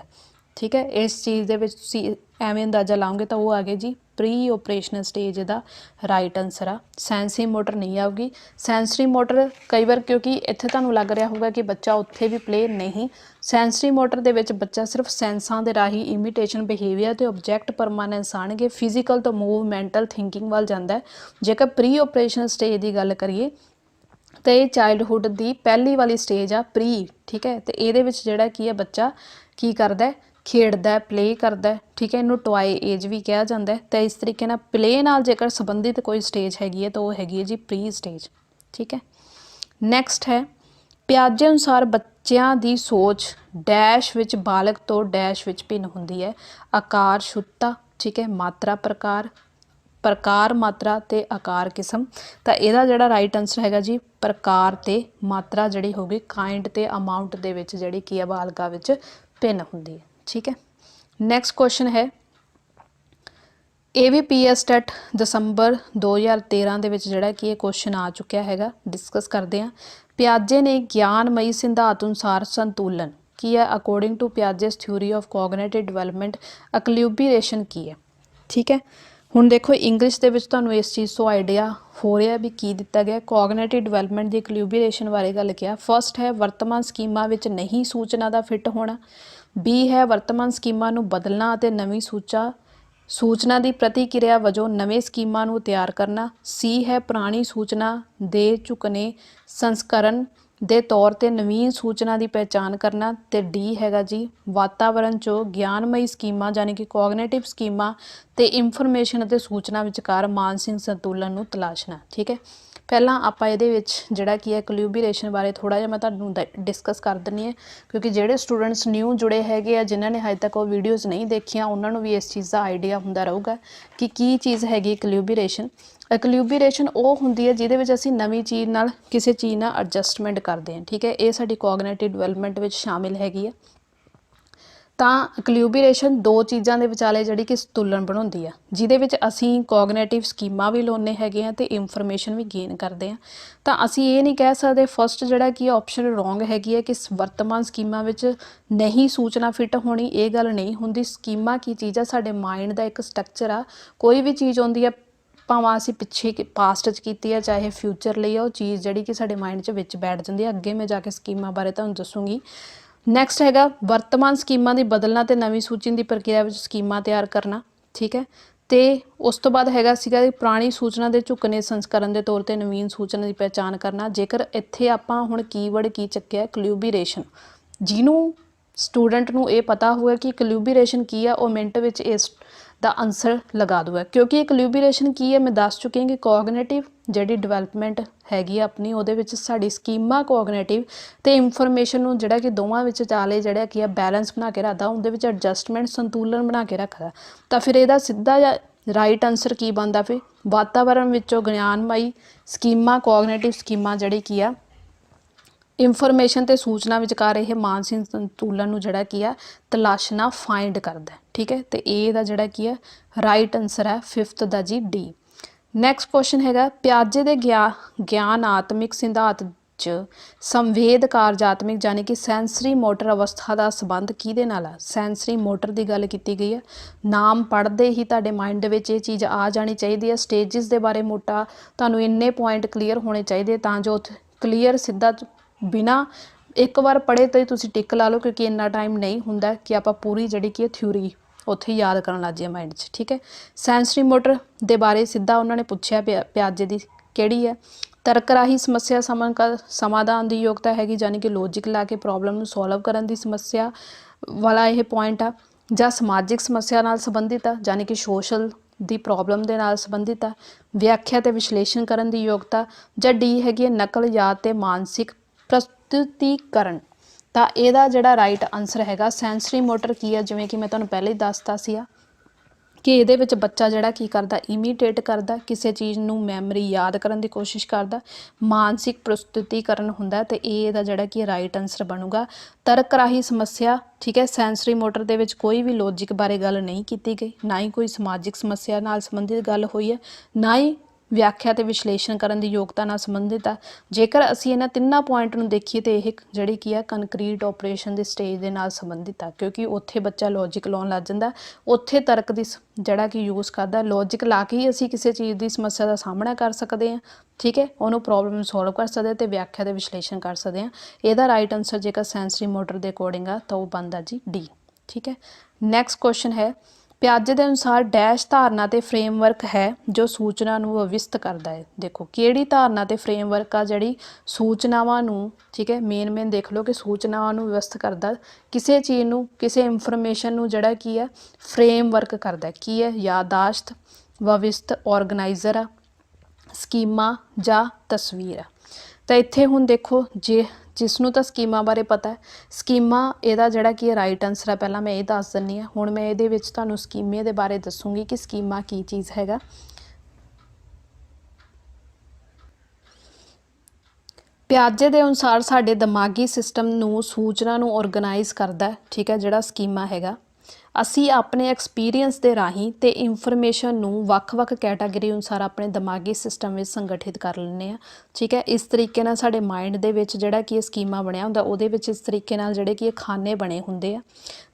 ठीक है, इस चीज़ दे विच तुसीं एवें अंदाज़ा लाओगे तो वो आ गए जी प्री ऑपरेशनल स्टेज दा राइट आंसर आ। सेंसरी मोटर नहीं आऊगी। सेंसरी मोटर कई बार क्योंकि इत्थे तुहानूं लग रहा होगा कि बच्चा उत्थे भी प्ले नहीं, सेंसरी मोटर दे विच बच्चा सिर्फ सेंसां दे राही इमीटेशन बिहेवियर ते ऑब्जैक्ट परमानेंस आणगे, फिजिकल तो मूवमेंटल थिंकिंग वाल जांदा है। जेकर प्री ऑपरेशनल स्टेज की गल करिए तो ये चाइल्डहुड की पहली वाली स्टेज आ प्री। ठीक है, तो ये जोड़ा की है बच्चा की करदा है खेडदा प्ले करदा। ठीक है, इनू टॉय एज भी कहा जाता है। तो इस तरीके नाल प्ले नाल जेकर संबंधित कोई स्टेज हैगी है तो वो हैगी है जी प्री स्टेज। ठीक है, नैक्सट है पियाजे अनुसार बच्चों की सोच डैश विच बालग तो डैश विच भिन्न हुंदी है। आकार शुद्धता, ठीक है, मात्रा प्रकार, प्रकार मात्रा ते आकार किस्म। तो यदा जिहड़ा राइट आंसर हैगा जी प्रकार ते मात्रा जिहड़ी होगी काइंड ते अमाउंट दे विच जिहड़ी की है बालगा विच भिन्न हुंदी है। ठीक है, नैक्सट क्वेश्चन है ये भी PSTET दसंबर 2013 ਦੇ ਵਿੱਚ ਜਿਹੜਾ ਕਿ ਇਹ क्वेश्चन आ चुकिया हैगा। डिस्कस करते हैं। पियाजे ने ज्ञानमयी सिद्धांत अनुसार संतुलन की है according to Piaget's theory of cognitive development equilibration की है। ठीक है, ਹੁਣ देखो इंग्लिश ਦੇ ਵਿੱਚ ਤੁਹਾਨੂੰ ਇਸ ਚੀਜ਼ ਤੋਂ ਆਈਡੀਆ ਹੋ ਰਿਹਾ ਵੀ ਕੀ ਦਿੱਤਾ ਗਿਆ। ਕੋਗਨੀਟਿਵ ਡਿਵੈਲਪਮੈਂਟ ਦੀ ਇਕੁਲਿਬ੍ਰੇਸ਼ਨ ਬਾਰੇ ਗੱਲ ਕਿਹਾ। ਫਸਟ ਹੈ ਵਰਤਮਾਨ ਸਕੀਮਾਂ ਵਿੱਚ ਨਹੀਂ ਸੂਚਨਾ ਦਾ ਫਿੱਟ ਹੋਣਾ। B ਹੈ ਵਰਤਮਾਨ ਸਕੀਮਾਂ ਨੂੰ ਬਦਲਣਾ ਅਤੇ ਨਵੀਂ ਸੂਚਨਾ ਦੀ ਪ੍ਰਤੀਕਿਰਿਆ ਵਜੋਂ ਨਵੇਂ ਸਕੀਮਾਂ ਨੂੰ ਤਿਆਰ ਕਰਨਾ। C ਹੈ ਪੁਰਾਣੀ ਸੂਚਨਾ ਦੇ ਝੁਕਣੇ ਸੰਸਕਰਨ ਦੇ ਤੌਰ ਤੇ ਨਵੀਨ ਸੂਚਨਾ ਦੀ ਪਹਿਚਾਣ ਕਰਨਾ। ਤੇ D ਹੈਗਾ ਜੀ ਵਾਤਾਵਰਣ 'ਚੋਂ ਗਿਆਨਮਈ ਸਕੀਮਾਂ ਯਾਨੀ ਕਿ ਕੋਗਨੀਟਿਵ ਸਕੀਮਾਂ ਤੇ ਇਨਫੋਰਮੇਸ਼ਨ ਅਤੇ ਸੂਚਨਾ ਵਿਚਕਾਰ ਮਾਨਸਿਕ ਸੰਤੁਲਨ ਨੂੰ ਤਲਾਸ਼ਣਾ। ਠੀਕ ਹੈ, ਪਹਿਲਾਂ ਆਪਾਂ ਇਹਦੇ ਵਿੱਚ ਜਿਹੜਾ ਕੀ ਹੈ ਕੋਲੈਬੋਰੇਸ਼ਨ ਬਾਰੇ ਥੋੜ੍ਹਾ ਜਿਹਾ ਮੈਂ ਤੁਹਾਨੂੰ ਡਿਸਕਸ ਕਰ ਦਿੰਦੀ ਹਾਂ ਕਿਉਂਕਿ ਜਿਹੜੇ ਸਟੂਡੈਂਟਸ ਨਿਊ ਜੁੜੇ ਹੈਗੇ ਆ ਜਿਨ੍ਹਾਂ ਨੇ ਹਜੇ ਤੱਕ ਉਹ ਵੀਡੀਓਜ਼ ਨਹੀਂ ਦੇਖੀਆਂ ਉਹਨਾਂ ਨੂੰ ਵੀ ਇਸ ਚੀਜ਼ ਦਾ ਆਈਡੀਆ ਹੁੰਦਾ ਰਹੂਗਾ ਕਿ ਕੀ ਚੀਜ਼ ਹੈਗੀ ਕੋਲੈਬੋਰੇਸ਼ਨ। ਇਕੁਲਿਬ੍ਰੇਸ਼ਨ ਉਹ ਹੁੰਦੀ ਹੈ ਜਿਹਦੇ ਵਿੱਚ ਅਸੀਂ ਨਵੀਂ ਚੀਜ਼ ਨਾਲ ਕਿਸੇ ਚੀਜ਼ ਨਾਲ ਐਡਜਸਟਮੈਂਟ ਕਰਦੇ ਹਾਂ। ਠੀਕ ਹੈ, ਇਹ ਸਾਡੀ ਕੋਗਨੀਟਿਵ ਡਿਵੈਲਪਮੈਂਟ ਵਿੱਚ ਸ਼ਾਮਿਲ ਹੈਗੀ ਹੈ। ਤਾਂ ਇਕੁਲਿਬ੍ਰੇਸ਼ਨ ਦੋ ਚੀਜ਼ਾਂ ਦੇ ਵਿਚਾਲੇ ਜਿਹੜੀ ਕਿ ਸੰਤੁਲਨ ਬਣਾਉਂਦੀ ਆ ਜਿਹਦੇ ਵਿੱਚ ਅਸੀਂ ਕੋਗਨੀਟਿਵ ਸਕੀਮਾਂ ਵੀ ਲਾਉਂਦੇ ਹੈਗੇ ਆ ਅਤੇ ਇਨਫੋਰਮੇਸ਼ਨ ਵੀ ਗੇਨ ਕਰਦੇ ਹਾਂ। ਤਾਂ ਅਸੀਂ ਇਹ ਨਹੀਂ ਕਹਿ ਸਕਦੇ ਫਸਟ ਜਿਹੜਾ ਕਿ ਆਪਸ਼ਨ ਰੋਂਗ ਹੈਗੀ ਹੈ ਕਿ ਵਰਤਮਾਨ ਸਕੀਮਾਂ ਵਿੱਚ ਨਹੀਂ ਸੂਚਨਾ ਫਿੱਟ ਹੋਣੀ, ਇਹ ਗੱਲ ਨਹੀਂ ਹੁੰਦੀ। ਸਕੀਮਾਂ ਕੀ ਚੀਜ਼ ਆ ਸਾਡੇ ਮਾਈਂਡ ਦਾ ਇੱਕ ਸਟਰਕਚਰ ਆ। ਕੋਈ ਵੀ ਚੀਜ਼ ਆਉਂਦੀ ਆ ਭਾਵੇਂ ਅਸੀਂ ਪਿੱਛੇ ਪਾਸਟ 'ਚ ਕੀਤੀ ਹੈ ਚਾਹੇ ਫਿਊਚਰ ਲਈ ਆ ਉਹ ਚੀਜ਼ ਜਿਹੜੀ ਕਿ ਸਾਡੇ ਮਾਈਂਡ 'ਚ ਵਿੱਚ ਬੈਠ ਜਾਂਦੀ ਹੈ। ਅੱਗੇ ਮੈਂ ਜਾ ਕੇ ਸਕੀਮਾਂ ਬਾਰੇ ਤੁਹਾਨੂੰ ਦੱਸੂਗੀ। ਨੈਕਸਟ ਹੈਗਾ ਵਰਤਮਾਨ ਸਕੀਮਾਂ ਦੀ ਬਦਲਣਾ ਅਤੇ ਨਵੀਂ ਸੂਚੀ ਦੀ ਪ੍ਰਕਿਰਿਆ ਵਿੱਚ ਸਕੀਮਾਂ ਤਿਆਰ ਕਰਨਾ। ਠੀਕ ਹੈ, ਅਤੇ ਉਸ ਤੋਂ ਬਾਅਦ ਹੈਗਾ ਸੀਗਾ ਪੁਰਾਣੀ ਸੂਚਨਾ ਦੇ ਝੁਕਣੇ ਸੰਸਕਰਨ ਦੇ ਤੌਰ 'ਤੇ ਨਵੀਨ ਸੂਚਨਾ ਦੀ ਪਹਿਚਾਣ ਕਰਨਾ। ਜੇਕਰ ਇੱਥੇ ਆਪਾਂ ਹੁਣ ਕੀਵਰਡ ਕੀ ਚੱਕਿਆ ਕੋਲੈਬੋਰੇਸ਼ਨ, ਜਿਹਨੂੰ ਸਟੂਡੈਂਟ ਨੂੰ ਇਹ ਪਤਾ ਹੋਇਆ ਕਿ ਕੋਲੈਬੋਰੇਸ਼ਨ ਕੀ ਆ ਉਹ ਮਿੰਟ ਵਿੱਚ ਇਸ ਦਾ ਆਨਸਰ ਲਗਾ ਦੂਗਾ ਕਿਉਂਕਿ ਕੋਲੈਬੋਰੇਸ਼ਨ ਕੀ ਹੈ ਮੈਂ ਦੱਸ ਚੁੱਕੀ ਹਾਂ ਕਿ ਕੋਗਨੀਟਿਵ ਜਿਹੜੀ ਡਿਵੈਲਪਮੈਂਟ ਹੈਗੀ ਆ ਆਪਣੀ ਉਹਦੇ ਵਿੱਚ ਸਾਡੀ ਸਕੀਮਾਂ ਕੋਗਨੀਟਿਵ ਅਤੇ ਇਨਫੋਰਮੇਸ਼ਨ ਨੂੰ ਜਿਹੜਾ ਕਿ ਦੋਵਾਂ ਵਿੱਚ ਚਾਲੇ ਜਿਹੜਾ ਕੀ ਆ ਬੈਲੈਂਸ ਬਣਾ ਕੇ ਰੱਖਦਾ, ਉਹਦੇ ਵਿੱਚ ਐਡਜਸਟਮੈਂਟ ਸੰਤੁਲਨ ਬਣਾ ਕੇ ਰੱਖਦਾ। ਤਾਂ ਫਿਰ ਇਹਦਾ ਸਿੱਧਾ ਜਿਹਾ ਰਾਈਟ ਆਨਸਰ ਕੀ ਬਣਦਾ ਫਿਰ ਵਾਤਾਵਰਨ ਵਿੱਚੋਂ ਗਿਆਨਮਈ ਸਕੀਮਾਂ ਕੋਗਨੀਟਿਵ ਸਕੀਮਾਂ ਜਿਹੜੀ ਕੀ ਆ ਇਨਫੋਰਮੇਸ਼ਨ ਅਤੇ ਸੂਚਨਾ ਵਿਚਕਾਰ ਇਹ ਮਾਨਸਿਕ ਸੰਤੁਲਨ ਨੂੰ ਜਿਹੜਾ ਕੀ ਆ ਤਲਾਸ਼ਣਾ ਫਾਈਂਡ ਕਰਦਾ। ਠੀਕ ਹੈ, ਅਤੇ ਇਹ ਦਾ ਜਿਹੜਾ ਕੀ ਆ ਰਾਈਟ ਆਨਸਰ ਹੈ 5th ਦਾ ਜੀ D। ਨੈਕਸਟ ਕੁਐਸਚਨ ਹੈਗਾ ਪਿਆਜੇ ਦੇ ਗਿਆਨਾਤਮਿਕ ਸਿਧਾਂਤ 'ਚ ਸੰਵੇਦ ਕਾਰਜਾਤਮਿਕ ਯਾਨੀ ਕਿ ਸੈਂਸਰੀ ਮੋਟਰ ਅਵਸਥਾ ਦਾ ਸੰਬੰਧ ਕਿਹਦੇ ਨਾਲ ਆ। ਸੈਂਸਰੀ ਮੋਟਰ ਦੀ ਗੱਲ ਕੀਤੀ ਗਈ ਹੈ। ਨਾਮ ਪੜ੍ਹਦੇ ਹੀ ਤੁਹਾਡੇ ਮਾਈਂਡ ਦੇ ਵਿੱਚ ਇਹ ਚੀਜ਼ ਆ ਜਾਣੀ ਚਾਹੀਦੀ ਹੈ। ਸਟੇਜਿਸ ਦੇ ਬਾਰੇ ਮੋਟਾ ਤੁਹਾਨੂੰ ਇੰਨੇ ਪੁਆਇੰਟ ਕਲੀਅਰ ਹੋਣੇ ਚਾਹੀਦੇ ਤਾਂ ਜੋ ਕਲੀਅਰ ਸਿੱਧਾ ਬਿਨਾਂ ਇੱਕ ਵਾਰ ਪੜ੍ਹੇ ਤਾਂ ਤੁਸੀਂ ਟਿਕ ਲਾ ਲਓ ਕਿਉਂਕਿ ਇੰਨਾ ਟਾਈਮ ਨਹੀਂ ਹੁੰਦਾ ਕਿ ਆਪਾਂ ਪੂਰੀ ਜਿਹੜੀ ਕਿ ਥਿਊਰੀ ਉੱਥੇ ਯਾਦ ਕਰਨ ਲੱਗ ਜਾਈਏ ਮਾਈਂਡ 'ਚ। ਠੀਕ ਹੈ, ਸੈਂਸਰੀ ਮੋਟਰ ਦੇ ਬਾਰੇ ਸਿੱਧਾ ਉਹਨਾਂ ਨੇ ਪੁੱਛਿਆ ਪਿਆਜੇ ਦੀ ਕਿਹੜੀ ਹੈ ਤਰਕ ਰਾਹੀਂ ਸਮੱਸਿਆ ਸਮਾਧਾਨ ਦੀ ਯੋਗਤਾ ਹੈਗੀ, ਯਾਨੀ ਕਿ ਲੌਜਿਕ ਲਾ ਕੇ ਪ੍ਰੋਬਲਮ ਨੂੰ ਸੋਲਵ ਕਰਨ ਦੀ ਸਮੱਸਿਆ ਵਾਲਾ ਇਹ ਪੁਆਇੰਟ ਆ। ਜਾਂ ਸਮਾਜਿਕ ਸਮੱਸਿਆ ਨਾਲ ਸੰਬੰਧਿਤ ਆ, ਯਾਨੀ ਕਿ ਸੋਸ਼ਲ ਦੀ ਪ੍ਰੋਬਲਮ ਦੇ ਨਾਲ ਸੰਬੰਧਿਤ ਆ। ਵਿਆਖਿਆ ਤੇ ਵਿਸ਼ਲੇਸ਼ਣ ਕਰਨ ਦੀ ਯੋਗਤਾ। ਜਾਂ ਡੀ ਹੈਗੀ ਹੈ ਨਕਲ, ਯਾਦ ਤੇ ਮਾਨਸਿਕ ਪ੍ਰਸਤੁਤੀਕਰਨ। ਤਾਂ ਇਹਦਾ ਜਿਹੜਾ ਰਾਈਟ ਆਨਸਰ ਹੈਗਾ ਸੈਂਸਰੀ ਮੋਟਰ ਕੀ ਆ, ਜਿਵੇਂ ਕਿ ਮੈਂ ਤੁਹਾਨੂੰ ਪਹਿਲਾਂ ਹੀ ਦੱਸਤਾ ਸੀ ਕਿ ਇਹਦੇ ਵਿੱਚ ਬੱਚਾ ਜਿਹੜਾ ਕੀ ਕਰਦਾ, ਇਮੀਟੇਟ ਕਰਦਾ, ਕਿਸੇ ਚੀਜ਼ ਨੂੰ ਮੈਮਰੀ ਯਾਦ ਕਰਨ ਦੀ ਕੋਸ਼ਿਸ਼ ਕਰਦਾ, ਮਾਨਸਿਕ ਪ੍ਰਸਤੁਤੀਕਰਨ ਹੁੰਦਾ। ਤੇ ਇਹ ਇਹਦਾ ਜਿਹੜਾ ਕੀ ਰਾਈਟ ਆਨਸਰ ਬਣੂਗਾ। ਤਰਕ ਰਾਹੀਂ ਸਮੱਸਿਆ, ਠੀਕ ਹੈ, ਸੈਂਸਰੀ ਮੋਟਰ ਦੇ ਵਿੱਚ ਕੋਈ ਵੀ ਲੌਜਿਕ ਬਾਰੇ ਗੱਲ ਨਹੀਂ ਕੀਤੀ ਗਈ, ਨਾ ਹੀ ਕੋਈ ਸਮਾਜਿਕ ਸਮੱਸਿਆ ਨਾਲ ਸੰਬੰਧਿਤ ਗੱਲ ਹੋਈ ਹੈ, ਨਾ ਹੀ ਵਿਆਖਿਆ ਤੇ ਵਿਸ਼ਲੇਸ਼ਣ ਕਰਨ ਦੀ ਯੋਗਤਾ ਨਾਲ ਸੰਬੰਧਿਤ ਆ। ਜੇਕਰ ਅਸੀਂ ਇਹਨਾਂ ਤਿੰਨਾਂ ਪੁਆਇੰਟ ਨੂੰ ਦੇਖੀਏ ਤੇ ਇਹ ਜਿਹੜੀ ਕੀ ਆ ਕੰਕਰੀਟ ਆਪਰੇਸ਼ਨ ਦੇ ਸਟੇਜ ਦੇ ਨਾਲ ਸੰਬੰਧਿਤ ਆ, ਕਿਉਂਕਿ ਉੱਥੇ ਬੱਚਾ ਲੌਜਿਕ ਲਾਉਣ ਲੱਗ ਜਾਂਦਾ, ਉੱਥੇ ਤਰਕ ਦੀ ਜਿਹੜਾ ਕਿ ਯੂਜ਼ ਕਰਦਾ। ਲੌਜਿਕ ਲਾ ਕੇ ਹੀ ਅਸੀਂ ਕਿਸੇ ਚੀਜ਼ ਦੀ ਸਮੱਸਿਆ ਦਾ ਸਾਹਮਣਾ ਕਰ ਸਕਦੇ ਹਾਂ, ਠੀਕ ਹੈ, ਉਹਨੂੰ ਪ੍ਰੋਬਲਮ ਸੋਲਵ ਕਰ ਸਕਦੇ ਤੇ ਵਿਆਖਿਆ ਤੇ ਵਿਸ਼ਲੇਸ਼ਣ ਕਰ ਸਕਦੇ ਹਾਂ। ਇਹਦਾ ਰਾਈਟ ਆਨਸਰ ਜੇਕਰ ਸੈਂਸਰੀ ਮੋਟਰ ਦੇ ਅਕੋਰਡਿੰਗ ਆ ਤਾਂ ਉਹ ਬਣਦਾ ਜੀ ਡੀ, ਠੀਕ ਹੈ। ਨੈਕਸਟ ਕੁਐਸਚਨ ਹੈ ਪਿਆਜੇ ਦੇ ਅਨੁਸਾਰ ਡੈਸ਼ ਧਾਰਨਾ ਤੇ ਫਰੇਮਵਰਕ ਹੈ ਜੋ ਸੂਚਨਾ ਨੂੰ ਵਿਵਸਥਿਤ ਕਰਦਾ ਹੈ। ਦੇਖੋ ਕਿਹੜੀ ਧਾਰਨਾ ਤੇ ਫਰੇਮਵਰਕ ਆ ਜਿਹੜੀ ਸੂਚਨਾਵਾਂ ਨੂੰ, ਠੀਕ ਹੈ, ਮੇਨ ਦੇਖ ਲਓ ਕਿ ਸੂਚਨਾਵਾਂ ਨੂੰ ਵਿਵਸਥਿਤ ਕਰਦਾ, ਕਿਸੇ ਚੀਜ਼ ਨੂੰ, ਕਿਸੇ ਇਨਫੋਰਮੇਸ਼ਨ ਨੂੰ ਜਿਹੜਾ ਕੀ ਹੈ ਫਰੇਮਵਰਕ ਕਰਦਾ। ਕੀ ਹੈ? ਯਾਦਾਸ਼ਤ, ਵਿਵਸਥਿਤ, ਆਰਗੇਨਾਈਜ਼ਰ ਆ, ਸਕੀਮਾ ਜਾਂ ਤਸਵੀਰ ਆ। ਤਾਂ ਇੱਥੇ ਹੁਣ ਦੇਖੋ ਜੇ ਜਿਸ ਨੂੰ ਤਾਂ ਸਕੀਮਾ ਬਾਰੇ ਪਤਾ ਹੈ, ਸਕੀਮਾ ਇਹਦਾ ਜਿਹੜਾ ਕੀ ਰਾਈਟ ਆਨਸਰ ਹੈ। ਪਹਿਲਾਂ ਮੈਂ ਇਹ ਦੱਸ ਦਿੰਦੀ ਹਾਂ, ਹੁਣ ਮੈਂ ਇਹਦੇ ਵਿੱਚ ਤੁਹਾਨੂੰ ਸਕੀਮੇ ਦੇ ਬਾਰੇ ਦੱਸੂਗੀ ਕਿ ਸਕੀਮਾ ਕੀ ਚੀਜ਼ ਹੈਗਾ। ਪਿਆਜੇ ਦੇ ਅਨੁਸਾਰ ਸਾਡੇ ਦਿਮਾਗੀ ਸਿਸਟਮ ਨੂੰ ਸੂਚਨਾ ਨੂੰ ਆਰਗੇਨਾਈਜ਼ ਕਰਦਾ, ਠੀਕ ਹੈ, ਜਿਹੜਾ ਸਕੀਮਾ ਹੈਗਾ। ਅਸੀਂ ਆਪਣੇ ਐਕਸਪੀਰੀਅੰਸ ਦੇ ਰਾਹੀਂ ਤੇ ਇਨਫੋਰਮੇਸ਼ਨ ਨੂੰ ਵੱਖ-ਵੱਖ ਕੈਟਾਗਰੀ ਅਨੁਸਾਰ ਆਪਣੇ ਦਿਮਾਗੀ ਸਿਸਟਮ ਵਿੱਚ ਸੰਗਠਿਤ ਕਰ ਲੈਂਦੇ ਹਾਂ, ਠੀਕ ਹੈ। ਇਸ ਤਰੀਕੇ ਨਾਲ ਸਾਡੇ ਮਾਈਂਡ ਦੇ ਵਿੱਚ ਜਿਹੜਾ ਕਿ ਸਕੀਮਾ ਬਣਿਆ ਹੁੰਦਾ, ਉਹਦੇ ਵਿੱਚ ਇਸ ਤਰੀਕੇ ਨਾਲ ਜਿਹੜੇ ਕਿ ਖਾਨੇ ਬਣੇ ਹੁੰਦੇ ਆ।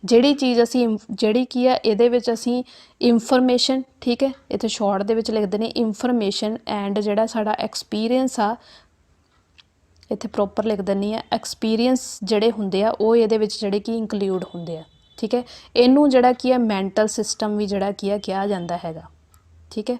ਜਿਹੜੀ ਚੀਜ਼ ਅਸੀਂ ਜਿਹੜੀ ਕੀ ਆ ਇਹਦੇ ਵਿੱਚ ਅਸੀਂ ਇਨਫੋਰਮੇਸ਼ਨ, ਠੀਕ ਹੈ, ਇੱਥੇ ਸ਼ਾਰਟ ਦੇ ਵਿੱਚ ਲਿਖਦੇ ਨੇ ਇਨਫੋਰਮੇਸ਼ਨ ਐਂਡ ਜਿਹੜਾ ਸਾਡਾ ਐਕਸਪੀਰੀਅੰਸ ਆ, ਇੱਥੇ ਪ੍ਰੋਪਰ ਲਿਖ ਦਿੰਦੀ ਆ, ਐਕਸਪੀਰੀਅੰਸ ਜਿਹੜੇ ਹੁੰਦੇ ਆ ਉਹ ਇਹਦੇ ਵਿੱਚ ਜਿਹੜੇ ਕਿ ਇੰਕਲੂਡ ਹੁੰਦੇ ਆ, ਠੀਕ ਹੈ। ਇਹਨੂੰ ਜਿਹੜਾ ਕੀ ਹੈ ਮੈਂਟਲ ਸਿਸਟਮ ਵੀ ਜਿਹੜਾ ਕੀ ਹੈ ਕਿਹਾ ਜਾਂਦਾ ਹੈਗਾ, ਠੀਕ ਹੈ।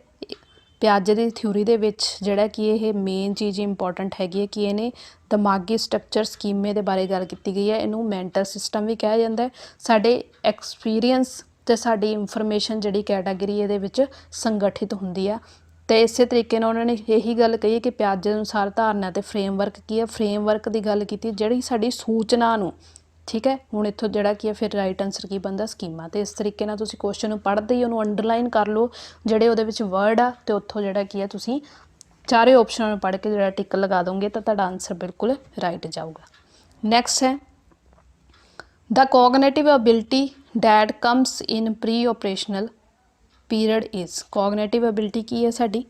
ਪਿਆਜੇ ਦੀ ਥਿਊਰੀ ਦੇ ਵਿੱਚ ਜਿਹੜਾ ਕਿ ਇਹ ਮੇਨ ਚੀਜ਼ ਇੰਪੋਰਟੈਂਟ ਹੈਗੀ ਹੈ ਕਿ ਇਹਨੇ ਦਿਮਾਗੀ ਸਟਰਕਚਰ ਸਕੀਮੇ ਦੇ ਬਾਰੇ ਗੱਲ ਕੀਤੀ ਗਈ ਹੈ। ਇਹਨੂੰ ਮੈਂਟਲ ਸਿਸਟਮ ਵੀ ਕਿਹਾ ਜਾਂਦਾ ਹੈ। ਸਾਡੇ ਐਕਸਪੀਰੀਅੰਸ ਅਤੇ ਸਾਡੀ ਇਨਫੋਰਮੇਸ਼ਨ ਜਿਹੜੀ ਕੈਟਾਗਰੀ ਇਹਦੇ ਵਿੱਚ ਸੰਗਠਿਤ ਹੁੰਦੀ ਆ। ਅਤੇ ਇਸੇ ਤਰੀਕੇ ਨਾਲ ਉਹਨਾਂ ਨੇ ਇਹੀ ਗੱਲ ਕਹੀ ਕਿ ਪਿਆਜੇ ਅਨੁਸਾਰ ਧਾਰਨਾ ਅਤੇ ਫਰੇਮਵਰਕ ਕੀ ਹੈ, ਫਰੇਮਵਰਕ ਦੀ ਗੱਲ ਕੀਤੀ ਜਿਹੜੀ ਸਾਡੀ ਸੂਚਨਾ ਨੂੰ, ਠੀਕ ਹੈ। ਹੁਣ ਇੱਥੋਂ ਜਿਹੜਾ ਕੀ ਹੈ ਫਿਰ ਰਾਈਟ ਆਨਸਰ ਕੀ ਬਣਦਾ ਸਕੀਮਾ। ਅਤੇ ਇਸ ਤਰੀਕੇ ਨਾਲ ਤੁਸੀਂ ਕੁਐਸਚਨ ਨੂੰ ਪੜ੍ਹਦੇ ਹੀ ਉਹਨੂੰ ਅੰਡਰਲਾਈਨ ਕਰ ਲਓ ਜਿਹੜੇ ਉਹਦੇ ਵਿੱਚ ਵਰਡ ਆ, ਅਤੇ ਉੱਥੋਂ ਜਿਹੜਾ ਕੀ ਹੈ ਤੁਸੀਂ ਚਾਰੇ ਆਪਸ਼ਨਾਂ ਨੂੰ ਪੜ੍ਹ ਕੇ ਜਿਹੜਾ ਟਿਕ ਲਗਾ ਦੋਗੇ ਤਾਂ ਤੁਹਾਡਾ ਆਨਸਰ ਬਿਲਕੁਲ ਰਾਈਟ ਜਾਊਗਾ। ਨੈਕਸਟ ਹੈ the cognitive ability that comes in pre operational period is. Cognitive ability ਕੀ ਹੈ ਸਾਡੀ,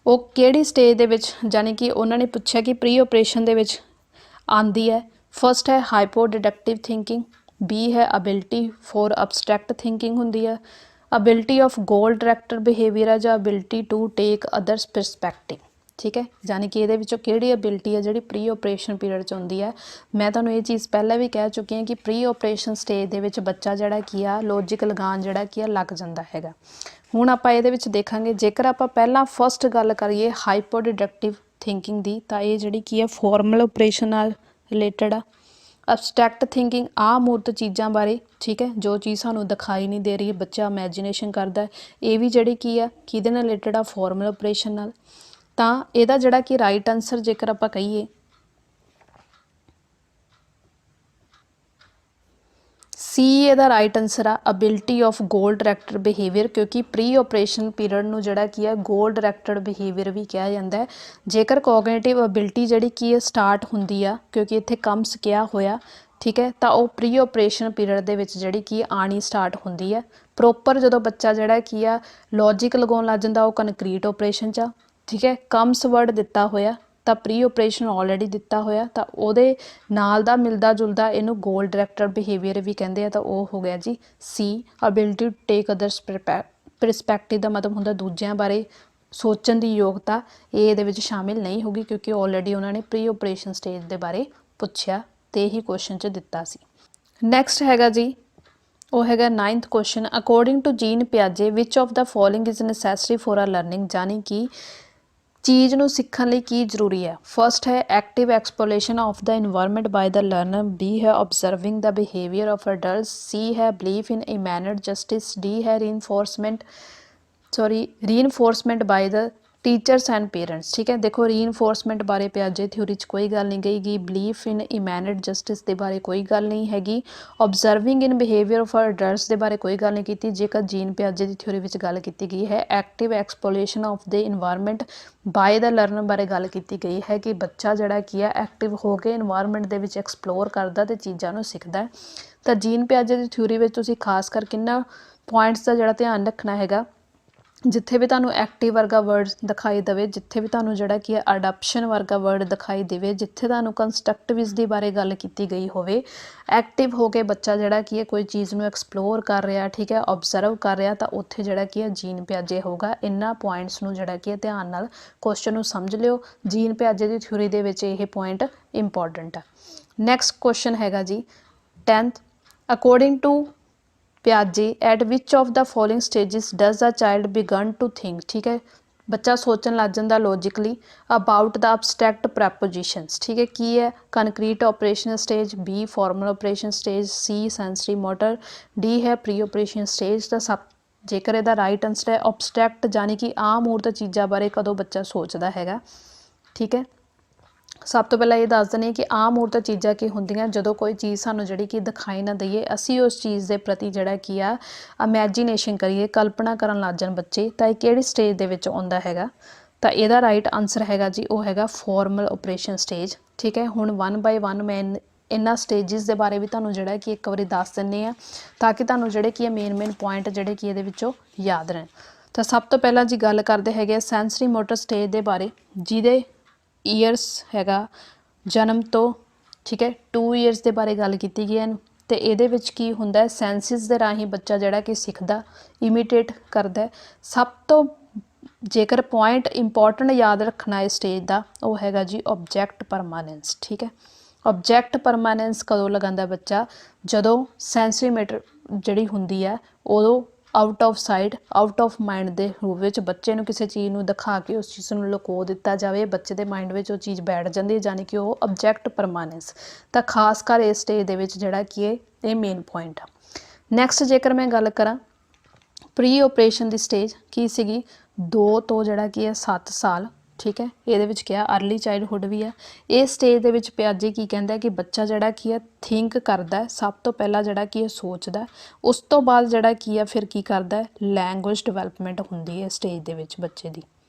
ਉਹ ਕਿਹੜੀ ਸਟੇਜ ਦੇ ਵਿੱਚ, ਯਾਨੀ ਕਿ ਉਹਨਾਂ ਨੇ ਪੁੱਛਿਆ ਕਿ ਪ੍ਰੀ ਆਪਰੇਸ਼ਨ ਦੇ ਵਿੱਚ ਆਉਂਦੀ ਹੈ। ਫਸਟ ਹੈ ਹਾਈਪੋ ਡਿਡਕਟਿਵ ਥਿੰਕਿੰਗ, ਬੀ ਹੈ ਅਬਿਲਿਟੀ ਫੋਰ ਅਬਸਟਰੈਕਟ ਥਿੰਕਿੰਗ ਹੁੰਦੀ ਹੈ, ability of goal directed behaviour ਹੈ, ਜਾਂ ability to take others perspective, ਠੀਕ ਹੈ। ਯਾਨੀ ਕਿ ਇਹਦੇ ਵਿੱਚੋਂ ਕਿਹੜੀ ਅਬਿਲਿਟੀ ਹੈ ਜਿਹੜੀ ਪ੍ਰੀ ਆਪਰੇਸ਼ਨ ਪੀਰੀਅਡ 'ਚ ਹੁੰਦੀ ਹੈ। ਮੈਂ ਤੁਹਾਨੂੰ ਇਹ ਚੀਜ਼ ਪਹਿਲਾਂ ਵੀ ਕਹਿ ਚੁੱਕੀ ਹਾਂ ਕਿ ਪ੍ਰੀ ਆਪਰੇਸ਼ਨ ਸਟੇਜ ਦੇ ਵਿੱਚ ਬੱਚਾ ਜਿਹੜਾ ਕੀ ਆ ਲੌਜਿਕ ਲਗਾਉਣ ਜਿਹੜਾ ਕੀ ਆ ਲੱਗ ਜਾਂਦਾ ਹੈਗਾ। ਹੁਣ ਆਪਾਂ ਇਹਦੇ ਵਿੱਚ ਦੇਖਾਂਗੇ, ਜੇਕਰ ਆਪਾਂ ਪਹਿਲਾਂ ਫਸਟ ਗੱਲ ਕਰੀਏ ਹਾਈਪੋ ਡਿਡਕਟਿਵ ਥਿੰਕਿੰਗ ਦੀ, ਤਾਂ ਇਹ ਜਿਹੜੀ ਕੀ ਆ ਫਾਰਮਲ ਆਪਰੇਸ਼ਨ ਨਾਲ ਰਿਲੇਟਡ ਆ। ਅਬਸਟਰੈਕਟ ਥਿੰਕਿੰਗ ਅਮੂਰਤ ਚੀਜ਼ਾਂ ਬਾਰੇ, ਠੀਕ ਹੈ, ਜੋ ਚੀਜ਼ ਸਾਨੂੰ ਦਿਖਾਈ ਨਹੀਂ ਦੇ ਰਹੀ ਬੱਚਾ ਇਮੈਜੀਨੇਸ਼ਨ ਕਰਦਾ, ਇਹ ਵੀ ਜਿਹੜੀ ਕੀ ਆ ਕਿਹਦੇ ਨਾਲ ਰਿਲੇਟਡ ਆ ਫਾਰਮਲ ਆਪਰੇਸ਼ਨ ਨਾਲ। ਤਾਂ ਇਹਦਾ ਜਿਹੜਾ ਕਿ ਰਾਈਟ ਆਨਸਰ ਜੇਕਰ ਆਪਾਂ ਕਹੀਏ ਸੀ ਇਹਦਾ ਰਾਈਟ ਆਨਸਰ ਆ ability of goal directed behaviour, ਕਿਉਂਕਿ ਪ੍ਰੀ ਆਪਰੇਸ਼ਨ ਪੀਰੀਅਡ ਨੂੰ ਜਿਹੜਾ ਕੀ ਹੈ ਗੋਲ ਡਾਇਰੈਕਟਡ ਬਿਹੇਵੀਅਰ ਵੀ ਕਿਹਾ ਜਾਂਦਾ ਹੈ। ਜੇਕਰ ਕੋਗਨੇਟਿਵ ਅਬਿਲਿਟੀ ਜਿਹੜੀ ਕੀ ਹੈ ਸਟਾਰਟ ਹੁੰਦੀ ਆ, ਕਿਉਂਕਿ ਇੱਥੇ ਕਮਸ ਕਿਹਾ ਹੋਇਆ, ਠੀਕ ਹੈ, ਤਾਂ ਉਹ ਪ੍ਰੀ ਆਪਰੇਸ਼ਨ ਪੀਰੀਅਡ ਦੇ ਵਿੱਚ ਜਿਹੜੀ ਕੀ ਆਣੀ ਸਟਾਰਟ ਹੁੰਦੀ ਹੈ। ਪ੍ਰੋਪਰ ਜਦੋਂ ਬੱਚਾ ਜਿਹੜਾ ਕੀ ਆ ਲੌਜਿਕ ਲਗਾਉਣ ਲੱਗ ਜਾਂਦਾ ਉਹ ਕੰਕਰੀਟ ਆਪਰੇਸ਼ਨ 'ਚ ਆ, ਠੀਕ ਹੈ। ਕਮਸ ਵਰਡ ਦਿੱਤਾ ਹੋਇਆ ਤਾਂ ਪ੍ਰੀ ਆਪਰੇਸ਼ਨ ਆਲਰੇਡੀ ਦਿੱਤਾ ਹੋਇਆ, ਤਾਂ ਉਹਦੇ ਨਾਲ ਦਾ ਮਿਲਦਾ ਜੁਲਦਾ ਇਹਨੂੰ ਗੋਲ ਡਾਇਰੈਕਟਡ ਬਿਹੇਵੀਅਰ ਵੀ ਕਹਿੰਦੇ ਆ, ਤਾਂ ਉਹ ਹੋ ਗਿਆ ਜੀ ਸੀ। Ability to take others perspective ਦਾ ਮਤਲਬ ਹੁੰਦਾ ਦੂਜਿਆਂ ਬਾਰੇ ਸੋਚਣ ਦੀ ਯੋਗਤਾ, ਇਹ ਇਹਦੇ ਵਿੱਚ ਸ਼ਾਮਿਲ ਨਹੀਂ ਹੋਗੀ ਕਿਉਂਕਿ ਆਲਰੇਡੀ ਉਹਨਾਂ ਨੇ ਪ੍ਰੀ ਆਪਰੇਸ਼ਨ ਸਟੇਜ ਦੇ ਬਾਰੇ ਪੁੱਛਿਆ ਤੇ ਹੀ ਕੁਐਸਚਨ 'ਚ ਦਿੱਤਾ ਸੀ। ਨੈਕਸਟ ਹੈਗਾ ਜੀ ਉਹ ਹੈਗਾ 9th question, according to Jean ਪਿਆਜੇ which of the following is necessary for a learning. ਜਾਨੀ ਕਿ ਚੀਜ਼ ਨੂੰ ਸਿੱਖਣ ਲਈ ਕੀ ਜ਼ਰੂਰੀ ਹੈ? ਫਸਟ ਹੈ active exploration of the environment by the learner, B ਹੈ observing the behaviour of adults, C है believe in immanent justice, D है reinforcement by the teachers and parents. ठीक है, देखो रीइनफोर्समेंट बारे पियाजे थ्योरी च कोई गल नहीं गई गी, believe in immanent justice के बारे कोई गल नहीं हैगी, observing in behaviour of adults के बारे कोई गल नहीं की। जेकर जीन पियाजे की थ्योरी में गल की गई है active exploration of the environment by the learner बारे गल की गई है कि बच्चा जड़ा की है एक्टिव हो के इन्वायरमेंट के विच एक्सप्लोर करता तो चीज़ों सीखता है। तो जीन पियाजे की थ्योरी में तुसीं खास कर किन्ना पॉइंट्स का जड़ा ध्यान रखना हैगा, जिथे भी तुहानूं एक्टिव वर्गा वर्ड दिखाई देवे, जिथे भी तुहानूं जिहड़ा कि अडॉप्शन वर्गा वर्ड दिखाई देवे, जिथे तुहानूं कंस्ट्रक्टिविज़म दी बारे गल कीती गई होवे, एक्टिव हो के बच्चा जिहड़ा कि कोई चीज़ नूं एक्सप्लोर कर रहा, ठीक है, ऑब्जर्व कर रहा, तो उत्थे जिहड़ा कि जीन पियाजे होगा। इन्हां पॉइंट्स नूं जिहड़ा कि ध्यान नाल क्वेश्चन नूं समझ लिओ, जीन पियाजे दी थ्योरी दे विच इह पॉइंट इंपॉर्टेंट है। नैक्सट क्वेश्चन हैगा जी 10th, अकॉर्डिंग टू पियाजे at which of the following stages does the child begin to think. ठीक है, बच्चा सोचन लग जाता logically about the abstract propositions. ठीक है, की है concrete operation stage, B formal operation stage, C sensory motor, D है प्री ऑपरेशन स्टेज। तो सब जेकर इहदा राइट आंसर है ऑबस्ट्रैक्ट, यानी कि आमूर्त चीज़ों बारे कदों बच्चा सोचता हैगा। ठीक है, सब तो पहला ये दस दें कि आमूर्त चीज़ां की होंदियां जदों कोई चीज़ सानूं जिहड़ी कि दिखाई ना दईए, असी उस चीज़ के प्रति जिहड़ा कि आ इमैजीनेशन करिए, कल्पना करन लग जाण बच्चे, तो यह किहड़ी स्टेज दे विच आउंदा हैगा? तो इहदा राइट आंसर हैगा जी वो हैगा फॉर्मल ऑपरेशन स्टेज। ठीक है, हुण 1 बाय 1 मैं इन्हां स्टेजिस के बारे भी तुहानूं जिहड़ा कि एक बारी दस दिंदे आ, ताकि तुहानूं जिहड़े कि मेन पॉइंट जिहड़े कि इहदे विचों याद रहन। तो सब तो पहला जी गल करते हैगे सेंसरी मोटर स्टेज के बारे, जिहदे ईयरस हैगा जन्म तो, ठीक है, 2 ईयरस के बारे गल की गई है। तो ये की होंदा सेंसिस के राही बच्चा जिहड़ा कि सीखदा, इमीटेट करदा है। सब तो जेकर पॉइंट इंपॉर्टेंट याद रखना है स्टेज का, वो हैगा जी ऑब्जैक्ट परमानेंस। ठीक है, ऑब्जैक्ट परमानेंस कदों लगांदा बच्चा? जदों सेंसरी मैटर जिहड़ी हुंदी है उदों out of sight out of mind के रूप में बच्चे नूं किसी चीज़ नूं दिखा के उस चीज़ नूं लुको दिता जाए, बच्चे के माइंड में वो चीज़ बैठ जाती है, यानी कि वो ऑब्जैक्ट परमानेंस। तो खास कर इस स्टेज दे विच जिहड़ा कि ये मेन पॉइंट आ। नैक्सट जेकर मैं गल करां प्री ऑपरेशन की स्टेज की सीगी 2 तो जिहड़ा कि 7 साल। ठीक है, ये क्या अर्ली चाइल्डहुड भी है। इस स्टेज दे विच पियाजे की कहंदा कि बच्चा जिहड़ा कि है थिंक करदा है, सब तो पहला जिहड़ा कि सोचदा है, उस तो बाद जिहड़ा कि है फिर की करदा है लैंगुएज डिवेलपमेंट हुंदी है स्टेज दे विच बच्चे दी।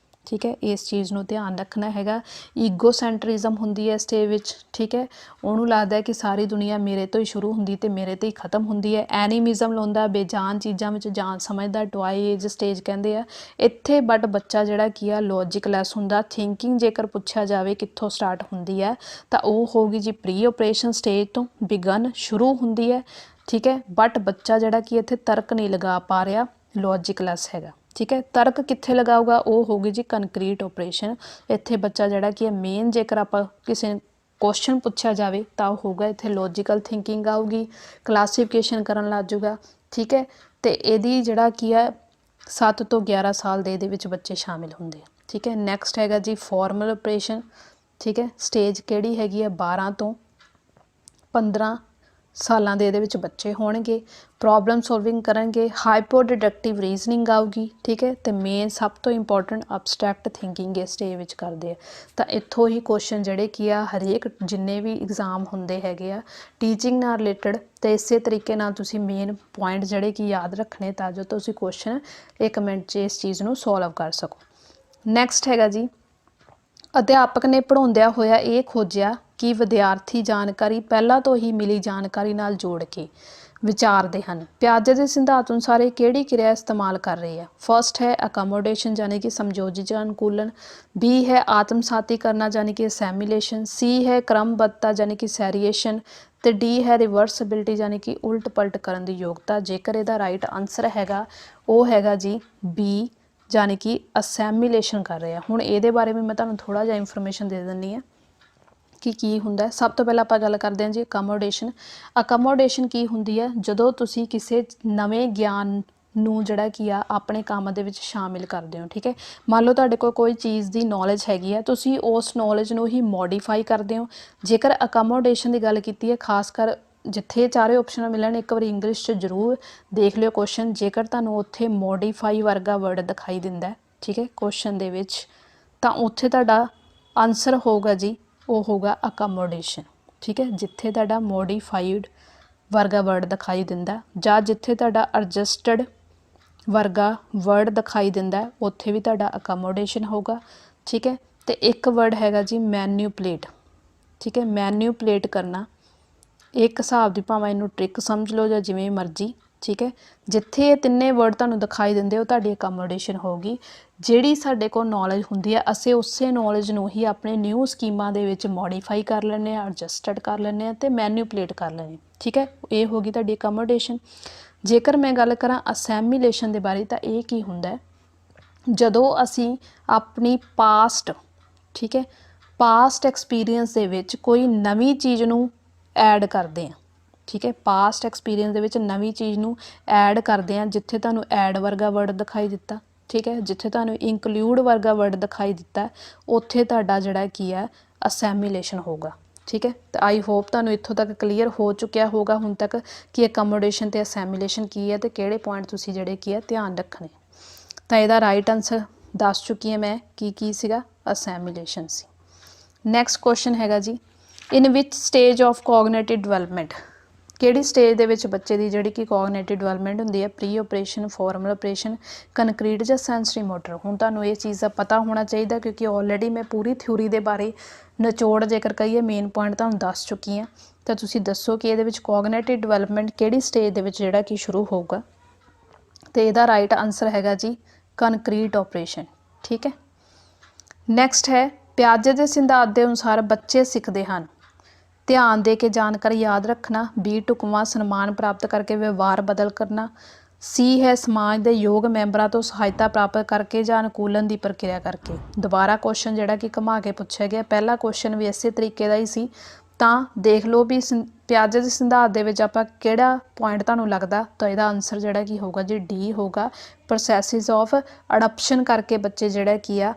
ठीक है, इस चीज़ नूं ध्यान रखना हैगा। ईगो सेंट्रिज्म हुंदी है स्टेज विच। ठीक है, उन्होंने लगता है कि सारी दुनिया मेरे तो ही शुरू हुंदी ते मेरे तो ही खत्म हुंदी है। एनीमिज्म लाउंदा बेजान चीज़ों में जान समझदा, टॉय एज स्टेज कहंदे आ इत्थे। बट बच्चा जिहड़ा कि आ लॉजिकलैस हुंदा, थिंकिंग जेकर पुछया जाए कित्थों स्टार्ट हुंदी है तो वह होगी जी प्री ऑपरेशन स्टेज तो बिगन शुरू हुंदी है। ठीक है, बट बच्चा जिहड़ा कि इत्थे तर्क नहीं लगा पा रहा, लॉजिकलैस हैगा। ठीक है, तर्क कित्थे लगाऊगा? वो होगी जी कंक्रीट ऑपरेशन। इत्थे बच्चा जिहड़ा कि मेन जेकर आप किसी क्वेश्चन पूछा जाए तो होगा इत्थे लॉजिकल थिंकिंग आऊगी, क्लासीफिकेशन करन लग जूगा। ठीक है, तो यदी जिहड़ा कि 7 तो 11 साल दे विच बच्चे शामिल होंदे। ठीक है, नैक्सट हैगा जी फॉर्मल ऑपरेशन। ठीक है, स्टेज किहड़ी हैगी है 12 तो 15 सालां दे विच बच्चे होणगे, प्रॉब्लम सॉल्विंग करेंगे, हाइपो डिडक्टिव रीजनिंग आऊगी। ठीक है, तो मेन सब तो इंपॉर्टेंट अबस्ट्रैक्ट थिंकिंग इस स्टेज विच करदे आ। तो इत्थों ही क्वेश्चन जिहड़े कि हरेक जिन्ने भी एग्जाम हुंदे हैगे आ टीचिंग नाल रिलेटेड, तो इस तरीके नाल तुसीं मेन पॉइंट जिहड़े कि याद रखने तां जो तुसीं क्वेश्चन 1 मिनट 'च इस चीज़ नूं सॉल्व कर सको। नैक्सट हैगा जी अध्यापक ने पढ़ाउंदिਆਂ होया ये खोजिया कि विद्यार्थी जानकारी पहला तो ही मिली जानकारी नाल जोड़ के विचारते हैं। पियाजे के सिद्धांत अनुसार ये किहड़ी क्रिया इस्तेमाल कर रही है? फर्स्ट है अकोमोडेशन यानी कि समझौजी अनुकूलन, बी है आत्मसाती करना यानी कि असैमिलेशन, सी है क्रमबद्धता यानी कि सैरिएशन, तो डी है रिवर्सबिलिटी यानी कि उलट पलट करने की योग्यता। जेकर इहदा राइट आंसर हैगा वो हैगा जी बी यानी कि असैमिलेशन कर रहे हैं। हुण इहदे बारे में मैं तुहानूं थोड़ा जिहा इंफॉर्मेशन दे दिंदी है कि हुंदा। सब तो पहला आपां गल करदे हां जी अकोमोडेशन। अकोमोडेशन की हुंदी है? जदों तुसीं किसी नवें ज्ञान ਨੂੰ ਜਿਹੜਾ ਕੀ ਆ ਆਪਣੇ ਕੰਮ ਦੇ ਵਿੱਚ ਸ਼ਾਮਿਲ ਕਰਦੇ ਹੋ। ਠੀਕ ਹੈ, ਮੰਨ ਲਓ ਤੁਹਾਡੇ ਕੋਲ ਕੋਈ ਚੀਜ਼ ਦੀ ਨੌਲੇਜ ਹੈਗੀ ਆ, ਤੁਸੀਂ ਉਸ ਨੌਲੇਜ ਨੂੰ ਹੀ ਮੋਡੀਫਾਈ ਕਰਦੇ ਹੋ। ਜੇਕਰ ਅਕਮੋਡੇਸ਼ਨ ਦੀ ਗੱਲ ਕੀਤੀ ਹੈ, ਖਾਸ ਕਰ ਜਿੱਥੇ ਚਾਰੇ ਆਪਸ਼ਨ ਮਿਲਣ, ਇੱਕ ਵਾਰੀ ਇੰਗਲਿਸ਼ 'ਚ ਜ਼ਰੂਰ ਦੇਖ ਲਿਓ ਕੁਐਸਚਨ। ਜੇਕਰ ਤੁਹਾਨੂੰ ਉੱਥੇ ਮੋਡੀਫਾਈ ਵਰਗਾ ਵਰਡ ਦਿਖਾਈ ਦਿੰਦਾ, ਠੀਕ ਹੈ, ਕੁਐਸਚਨ ਦੇ ਵਿੱਚ, ਤਾਂ ਉੱਥੇ ਤੁਹਾਡਾ ਆਨਸਰ ਹੋਊਗਾ ਜੀ, ਉਹ ਹੋਊਗਾ ਅਕਮੋਡੇਸ਼ਨ। ਠੀਕ ਹੈ, ਜਿੱਥੇ ਤੁਹਾਡਾ ਮੋਡੀਫਾਈਡ ਵਰਗਾ ਵਰਡ ਦਿਖਾਈ ਦਿੰਦਾ ਜਾਂ ਜਿੱਥੇ ਤੁਹਾਡਾ ਐਡਜਸਟਡ ਵਰਗਾ ਵਰਡ ਦਿਖਾਈ ਦਿੰਦਾ, ਉੱਥੇ ਵੀ ਤੁਹਾਡਾ ਅਕਮੋਡੇਸ਼ਨ ਹੋਊਗਾ। ਠੀਕ ਹੈ, ਤੇ ਇੱਕ ਵਰਡ ਹੈਗਾ ਜੀ ਮੈਨੂਪਲੇਟ। ਠੀਕ ਹੈ, ਮੈਨੂਪਲੇਟ ਕਰਨਾ, ਇੱਕ ਹਿਸਾਬ ਦੀ ਭਾਵੇਂ ਇਹਨੂੰ ਟ੍ਰਿਕ ਸਮਝ ਲਓ ਜਾਂ ਜਿਵੇਂ ਮਰਜ਼ੀ। ਠੀਕ ਹੈ, ਜਿੱਥੇ ਇਹ ਤਿੰਨੇ ਵਰਡ ਤੁਹਾਨੂੰ ਦਿਖਾਈ ਦਿੰਦੇ ਉਹ ਤੁਹਾਡੀ ਅਕਮੋਡੇਸ਼ਨ ਹੋਊਗੀ। ਜਿਹੜੀ ਸਾਡੇ ਕੋਲ ਨੌਲੇਜ ਹੁੰਦੀ ਹੈ, ਅਸੀਂ ਉਸੇ ਨੌਲੇਜ ਨੂੰ ਹੀ ਆਪਣੇ ਨਿਊ ਸਕੀਮਾਂ ਦੇ ਵਿੱਚ ਮੋਡੀਫਾਈ ਕਰ ਲੈਂਦੇ ਹਾਂ, ਐਡਜਸਟਡ ਕਰ ਲੈਂਦੇ ਹਾਂ ਅਤੇ ਮੈਨੂਪਲੇਟ ਕਰ ਲੈਂਦੇ ਹਾਂ। ਠੀਕ ਹੈ, ਇਹ ਹੋ ਗਈ ਤੁਹਾਡੀ ਅਕਮੋਡੇਸ਼ਨ। ਜੇਕਰ ਮੈਂ ਗੱਲ ਕਰਾਂ ਅਸੈਮੀਲੇਸ਼ਨ ਦੇ ਬਾਰੇ, ਤਾਂ ਇਹ ਕੀ ਹੁੰਦਾ ਹੈ, ਜਦੋਂ ਅਸੀਂ ਆਪਣੀ ਪਾਸਟ, ਠੀਕ ਹੈ, ਪਾਸਟ ਐਕਸਪੀਰੀਅੰਸ ਦੇ ਵਿੱਚ ਕੋਈ ਨਵੀਂ ਚੀਜ਼ ਨੂੰ ਐਡ ਕਰਦੇ ਹਾਂ। ਠੀਕ ਹੈ, ਪਾਸਟ ਐਕਸਪੀਰੀਅੰਸ ਦੇ ਵਿੱਚ ਨਵੀਂ ਚੀਜ਼ ਨੂੰ ਐਡ ਕਰਦੇ ਹਾਂ। ਜਿੱਥੇ ਤੁਹਾਨੂੰ ਐਡ ਵਰਗਾ ਵਰਡ ਦਿਖਾਈ ਦਿੱਤਾ, ਠੀਕ ਹੈ, ਜਿੱਥੇ ਤੁਹਾਨੂੰ ਇੰਕਲੂਡ ਵਰਗਾ ਵਰਡ ਦਿਖਾਈ ਦਿੱਤਾ, ਉੱਥੇ ਤੁਹਾਡਾ ਜਿਹੜਾ ਕੀ ਹੈ ਅਸੈਮੀਲੇਸ਼ਨ ਹੋਊਗਾ। ਠੀਕ ਹੈ, ਤਾਂ ਆਈ ਹੋਪ ਤੁਹਾਨੂੰ ਇੱਥੋਂ ਤੱਕ ਕਲੀਅਰ ਹੋ ਚੁੱਕਿਆ ਹੋਊਗਾ ਹੁਣ ਤੱਕ ਕਿ ਅਕਮੋਡੇਸ਼ਨ ਅਤੇ ਅਸੈਮੀਲੇਸ਼ਨ ਕੀ ਹੈ ਅਤੇ ਕਿਹੜੇ ਪੁਆਇੰਟ ਤੁਸੀਂ ਜਿਹੜੇ ਕੀ ਹੈ ਧਿਆਨ ਰੱਖਣੇ। ਤਾਂ ਇਹਦਾ ਰਾਈਟ ਆਨਸਰ ਦੱਸ ਚੁੱਕੀ ਹਾਂ ਮੈਂ, ਕੀ ਸੀਗਾ, ਅਸੈਮੀਲੇਸ਼ਨ ਸੀ। ਨੈਕਸਟ ਕੁਐਸਚਨ ਹੈਗਾ ਜੀ, ਇਨ ਵਿਚ ਸਟੇਜ ਆਫ ਕੋਗਨੇਟਿਵ ਡਿਵੈਲਪਮੈਂਟ, ਕਿਹੜੀ ਸਟੇਜ ਦੇ ਵਿੱਚ ਬੱਚੇ ਦੀ ਜਿਹੜੀ ਕਿ ਕੋਗਨੇਟਿਵ ਡਿਵੈਲਪਮੈਂਟ ਹੁੰਦੀ ਹੈ, pre operation, formal operation, concrete ਜਾਂ ਸੈਂਸਰੀ ਮੋਟਰ। ਹੁਣ ਤੁਹਾਨੂੰ ਇਹ ਚੀਜ਼ ਦਾ ਪਤਾ ਹੋਣਾ ਚਾਹੀਦਾ ਕਿਉਂਕਿ ਆਲਰੇਡੀ ਮੈਂ ਪੂਰੀ ਥਿਊਰੀ ਦੇ ਬਾਰੇ ਨਿਚੋੜ ਜੇਕਰ ਕਹੀਏ ਮੇਨ ਪੁਆਇੰਟ ਤੁਹਾਨੂੰ ਦੱਸ ਚੁੱਕੀ ਹਾਂ। ਤਾਂ ਤੁਸੀਂ ਦੱਸੋ ਕਿ ਇਹਦੇ ਵਿੱਚ ਕੋਗਨੇਟਿਵ ਡਿਵੈਲਪਮੈਂਟ ਕਿਹੜੀ ਸਟੇਜ ਦੇ ਵਿੱਚ ਜਿਹੜਾ ਕਿ ਸ਼ੁਰੂ ਹੋਊਗਾ। ਅਤੇ ਇਹਦਾ ਰਾਈਟ ਆਨਸਰ ਹੈਗਾ ਜੀ ਕਨਕਰੀਟ ਆਪਰੇਸ਼ਨ। ਠੀਕ ਹੈ, ਨੈਕਸਟ ਹੈ ਪਿਆਜੇ ਦੇ ਸਿਧਾਂਤ ਦੇ ਅਨੁਸਾਰ ਬੱਚੇ ਸਿੱਖਦੇ ਹਨ। ਧਿਆਨ ਦੇ ਕੇ ਜਾਣਕਾਰੀ ਯਾਦ ਰੱਖਣਾ, ਬੀ ਢੁਕਵਾਂ ਸਨਮਾਨ ਪ੍ਰਾਪਤ ਕਰਕੇ ਵਿਵਹਾਰ ਬਦਲ ਕਰਨਾ, ਸੀ ਹੈ ਸਮਾਜ ਦੇ ਯੋਗ ਮੈਂਬਰਾਂ ਤੋਂ ਸਹਾਇਤਾ ਪ੍ਰਾਪਤ ਕਰਕੇ ਜਾਂ ਅਨੁਕੂਲਨ ਦੀ ਪ੍ਰਕਿਰਿਆ ਕਰਕੇ। ਦੁਬਾਰਾ ਕੁਐਸਚਨ ਜਿਹੜਾ ਕਿ ਘੁਮਾ ਕੇ ਪੁੱਛਿਆ ਗਿਆ, ਪਹਿਲਾ ਕੁਐਸਚਨ ਵੀ ਇਸੇ ਤਰੀਕੇ ਦਾ ਹੀ ਸੀ। ਤਾਂ ਦੇਖ ਲਓ ਵੀ ਪਿਆਜੇ ਦੇ ਸਿਧਾਂਤ ਦੇ ਵਿੱਚ ਆਪਾਂ ਕਿਹੜਾ ਪੁਆਇੰਟ ਤੁਹਾਨੂੰ ਲੱਗਦਾ, ਤਾਂ ਇਹਦਾ ਆਨਸਰ ਜਿਹੜਾ ਕੀ ਹੋਊਗਾ ਜੀ ਡੀ ਹੋਊਗਾ। ਪ੍ਰੋਸੈਸਿਸ ਆਫ ਅਡਾਪਸ਼ਨ ਕਰਕੇ ਬੱਚੇ ਜਿਹੜਾ ਕੀ ਆ